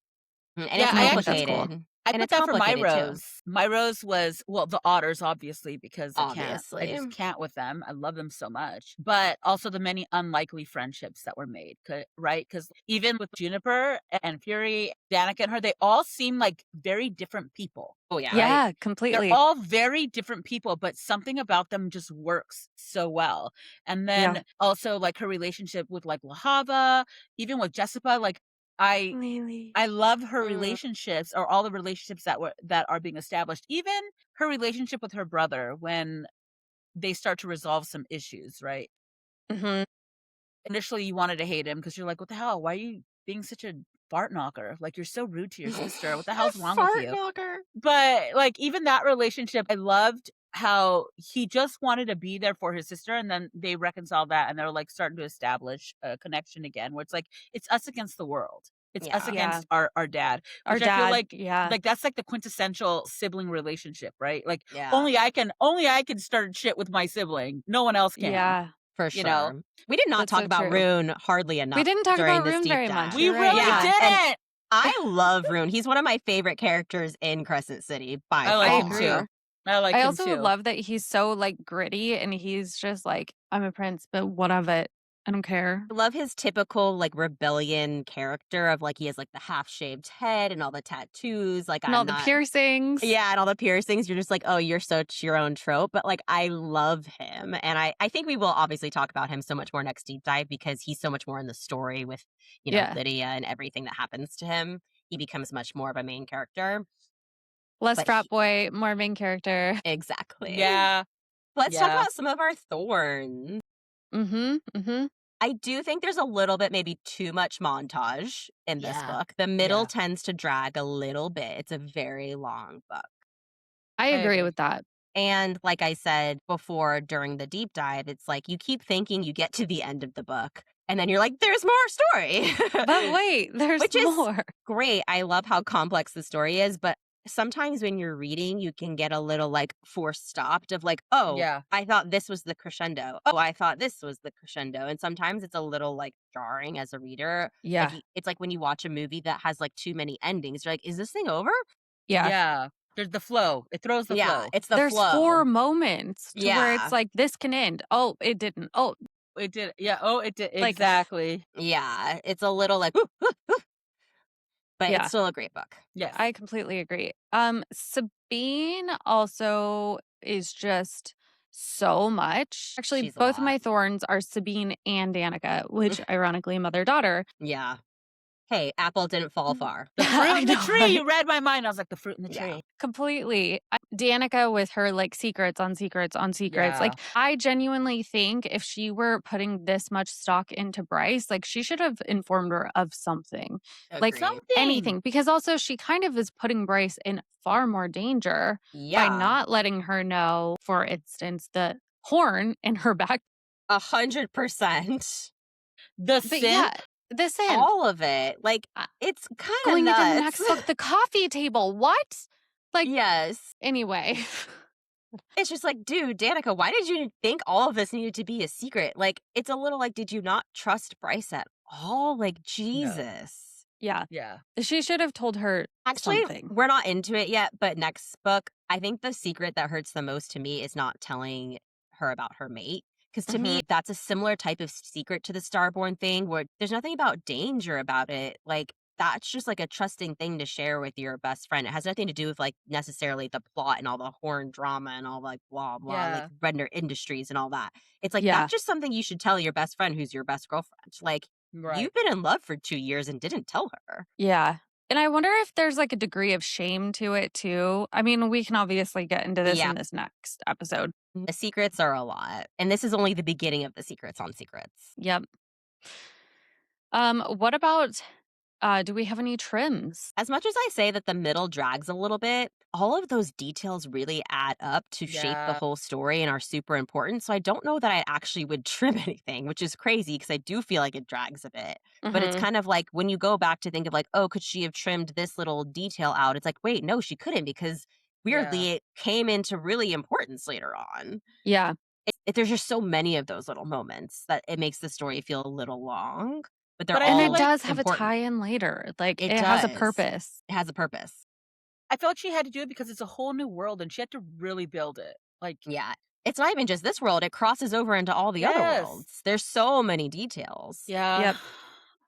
And it's complicated. Cool. I put that for my rose. Too. My rose was, well, the otters, obviously, because I just can't with them. I love them so much. But also the many unlikely friendships that were made, right? Because even with Juniper and Fury, Danica and her, they all seem like very different people. Oh, yeah. Yeah, completely. They're all very different people, but something about them just works so well. And then also like her relationship with like Lahava, even with Jessica, like, I love her relationships, or all the relationships that are being established. Even her relationship with her brother when they start to resolve some issues, right? Initially, you wanted to hate him because you're like, "What the hell? Why are you being such a fart knocker? Like you're so rude to your sister. What the hell's wrong with you?" Knocker. But like even that relationship, I loved how he just wanted to be there for his sister, and then they reconciled that, and they're like starting to establish a connection again, where it's like it's us against the world. It's us Yeah. against our dad. Our Which I feel dad, yeah. like that's like the quintessential sibling relationship, right? Like Yeah. only I can start shit with my sibling. No one else can. Yeah. For You sure. know? We did not That's talk so about true. Rune hardly enough. We didn't talk during about this Rune deep very dive. much. We You're right. really Yeah, didn't. I love Rune. He's one of my favorite characters in Crescent City by I like far. him agree. too. I like I him also too. love that he's so like gritty and he's just like, I'm a prince, but what of it? I don't care. I love his typical like rebellion character of like he has like the half-shaved head and all the tattoos. Like And all the piercings. Yeah, and all the piercings. You're just like, oh, you're such your own trope. But like I love him. And I think we will obviously talk about him so much more next deep dive because he's so much more in the story with, Yeah. Lydia and everything that happens to him. He becomes much more of a main character. Less But frat boy, more main character. Exactly. Yeah. Let's talk Yeah. about some of our thorns. Mm-hmm. Mm-hmm. I do think there's a little bit, maybe too much montage in this Yeah. book. The middle Yeah. tends to drag a little bit. It's a very long book. I agree agree. with that. And like I said before during the deep dive, it's like you keep thinking you get to the end of the book and then you're like, there's more story. But wait, there's Which is more. great. I love how complex the story is, but sometimes when you're reading, you can get a little like forced stopped of like, oh, Yeah. I thought this was the crescendo. Oh, I thought this was the crescendo. And sometimes it's a little like jarring as a reader. Yeah. Like, it's like when you watch a movie that has like too many endings. You're like, is this thing over? Yeah. Yeah. There's the flow. It throws the flow. It's the There's flow. 4 moments to where Yeah. it's like, this can end. Oh, it didn't. Oh, It did. Yeah. Oh, it did. Like- Exactly. Yeah, it's a little like, but Yeah. it's still a great book. Yes. I completely agree. Sabine also is just so much. Actually, She's a both of lot. my thorns are Sabine and Danica, which ironically mother-daughter. Yeah. Hey, apple didn't fall far. The fruit I in the know, tree. right? You read my mind. I was like, the fruit in the Yeah. tree. Completely. Danica with her like secrets on secrets on secrets. Like I genuinely think if she were putting this much stock into Bryce, like she should have informed her of something. Like Agreed. anything. Because also she kind of is putting Bryce in far more danger Yeah. by not letting her know, for instance, the horn in her back. 100%. The But synth. yeah, the synth. All of it. Like, it's kind of Going nuts. into the next book, the coffee table. What? Like, Yes. anyway. It's just like, dude, Danica, why did you think all of this needed to be a secret? Like, it's a little like, did you not trust Bryce at all? Like, Jesus. Yeah. Yeah. She should have told her Actually, something. we're not into it yet, but next book, I think the secret that hurts the most to me is not telling her about her mate. Because to me, that's a similar type of secret to the Starborn thing where there's nothing about danger about it. Like, that's just like a trusting thing to share with your best friend. It has nothing to do with like necessarily the plot and all the horn drama and all like blah, blah, like Yeah. Redner Industries and all that. It's like, Yeah. that's just something you should tell your best friend who's your best girlfriend. Like, Right. you've been in love for 2 years and didn't tell her. Yeah. And I wonder if there's like a degree of shame to it too. I mean, we can obviously get into this Yeah. in this next episode. The secrets are a lot. And this is only the beginning of the secrets on secrets. Yep. What about do we have any trims? As much as I say that the middle drags a little bit, all of those details really add up to shape the Yeah. whole story and are super important. So I don't know that I actually would trim anything, which is crazy because I do feel like it drags a bit. But it's Mhm. kind of like when you go back to think of like, oh, could she have trimmed this little detail out? It's like, wait, no, she couldn't because weirdly it came into really importance later on. Yeah. There's just so many of those little moments that it makes the story feel a little long. But they're But I all And feel it like does have important. a tie-in later. Like It it has a does. purpose. It has a purpose. I felt she had to do it because it's a whole new world and she had to really build it. Like, Yeah. It's not even just this world. It crosses over into all the other Yes. worlds. There's so many details. yeah. Yep.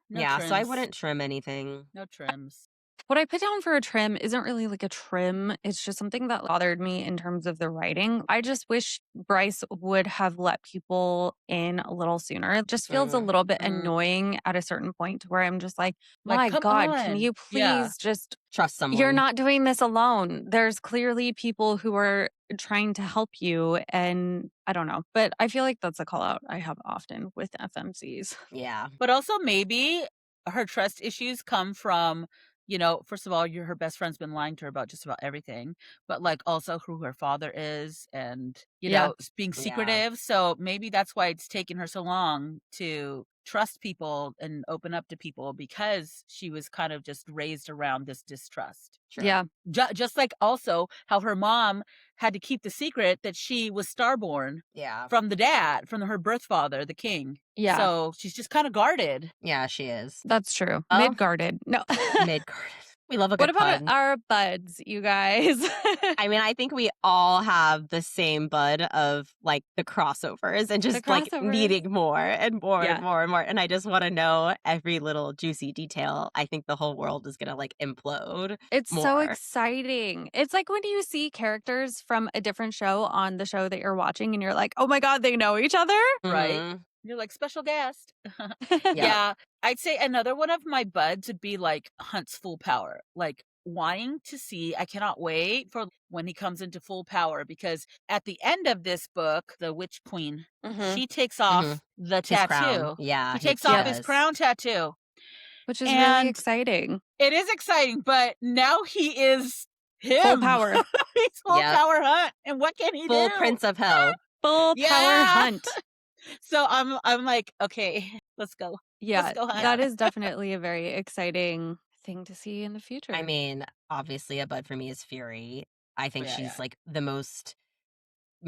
No Yeah, so I trims. wouldn't trim anything. No trims. What I put down for a trim isn't really like a trim. It's just something that bothered me in terms of the writing. I just wish Bryce would have let people in a little sooner. It just feels a little bit annoying at a certain point to where I'm just like, Like, my come God, can on. you please Yeah. just, Trust someone. you're not doing this alone. There's clearly people who are trying to help you. And I don't know. But I feel like that's a call out I have often with FMCs. Yeah. But also maybe her trust issues come from, first of all, her best friend's been lying to her about just about everything, but like also who her father is and, Yeah. being Yeah. secretive. So maybe that's why it's taken her so long to trust people and open up to people because she was kind of just raised around this distrust. Sure. Yeah. Just like also how her mom had to keep the secret that she was starborn Yeah. from the dad, from her birth father, the king. Yeah. So she's just kind of guarded. Yeah, she is. That's true. Oh. Mid-guarded. No. Mid-guarded. We love a good What about pun. our buds, you guys? I mean, I think we all have the same bud of like the crossovers and just like crossovers. needing more and more Yeah. and more and more. And I just want to know every little juicy detail. I think the whole world is going to like implode. It's so more. exciting. It's like when you see characters from a different show on the show that you're watching and you're like, oh my God, they know each other. Right. Mhm. You're like, special guest. Yeah. Yeah. I'd say another one of my buds would be like Hunt's full power. Like wanting to see, I cannot wait for when he comes into full power, because at the end of this book, the Witch Queen, Mhm. she takes off the His crown. tattoo. Yeah. He he takes off his does. crown tattoo. Which is really And exciting. it is exciting, but now he is him. Full power. He's full Yep. power Hunt. And what can he Full do? Prince of Hell. Full power Yeah. Hunt. So I'm like, okay, let's go. Yeah, Let's go Hunt. that is definitely a very exciting thing to see in the future. I mean, obviously a bud for me is Fury. I think Yeah, she's yeah. like the most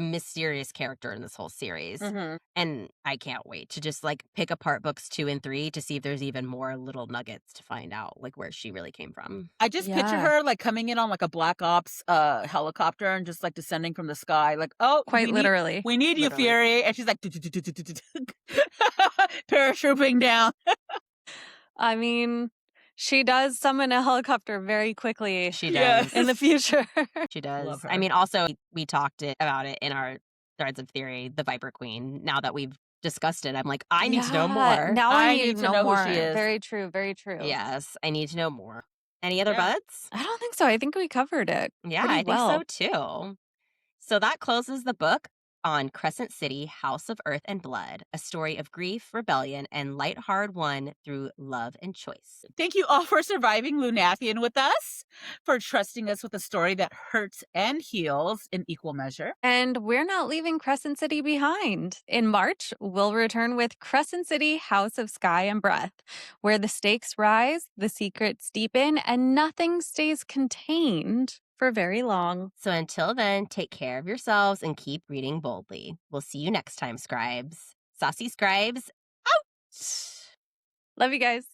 mysterious character in this whole series. Mhm. And I can't wait to just like pick apart books 2 and 3 to see if there's even more little nuggets to find out like where she really came from. I just picture Yeah. her like coming in on like a Black Ops helicopter and just like descending from the sky, like, oh, Quite literally. we need you, Literally. Fury. And she's like parachuting down. I mean, she does summon a helicopter very quickly She Yes. does. in the future. She does. Love I her. mean, also we talked about it in our threads of theory, the Viper Queen. Now that we've discussed it, I'm like, I need to know Yeah, more. Now I I need need to to know know who more. she is. Very true. Very true. Yes, I need to know more. Any other Yeah. buds? I don't think so. I think we covered it. Yeah, pretty I think well. so too. So that closes the book on Crescent City, House of Earth and Blood, a story of grief, rebellion, and light hard won through love and choice. Thank you all for surviving Lunathian with us, for trusting us with a story that hurts and heals in equal measure. And we're not leaving Crescent City behind. In March, we'll return with Crescent City, House of Sky and Breath, where the stakes rise, the secrets deepen, and nothing stays contained for very long. So until then, take care of yourselves and keep reading boldly. We'll see you next time, Scribes. Saucy Scribes, out! Love you guys.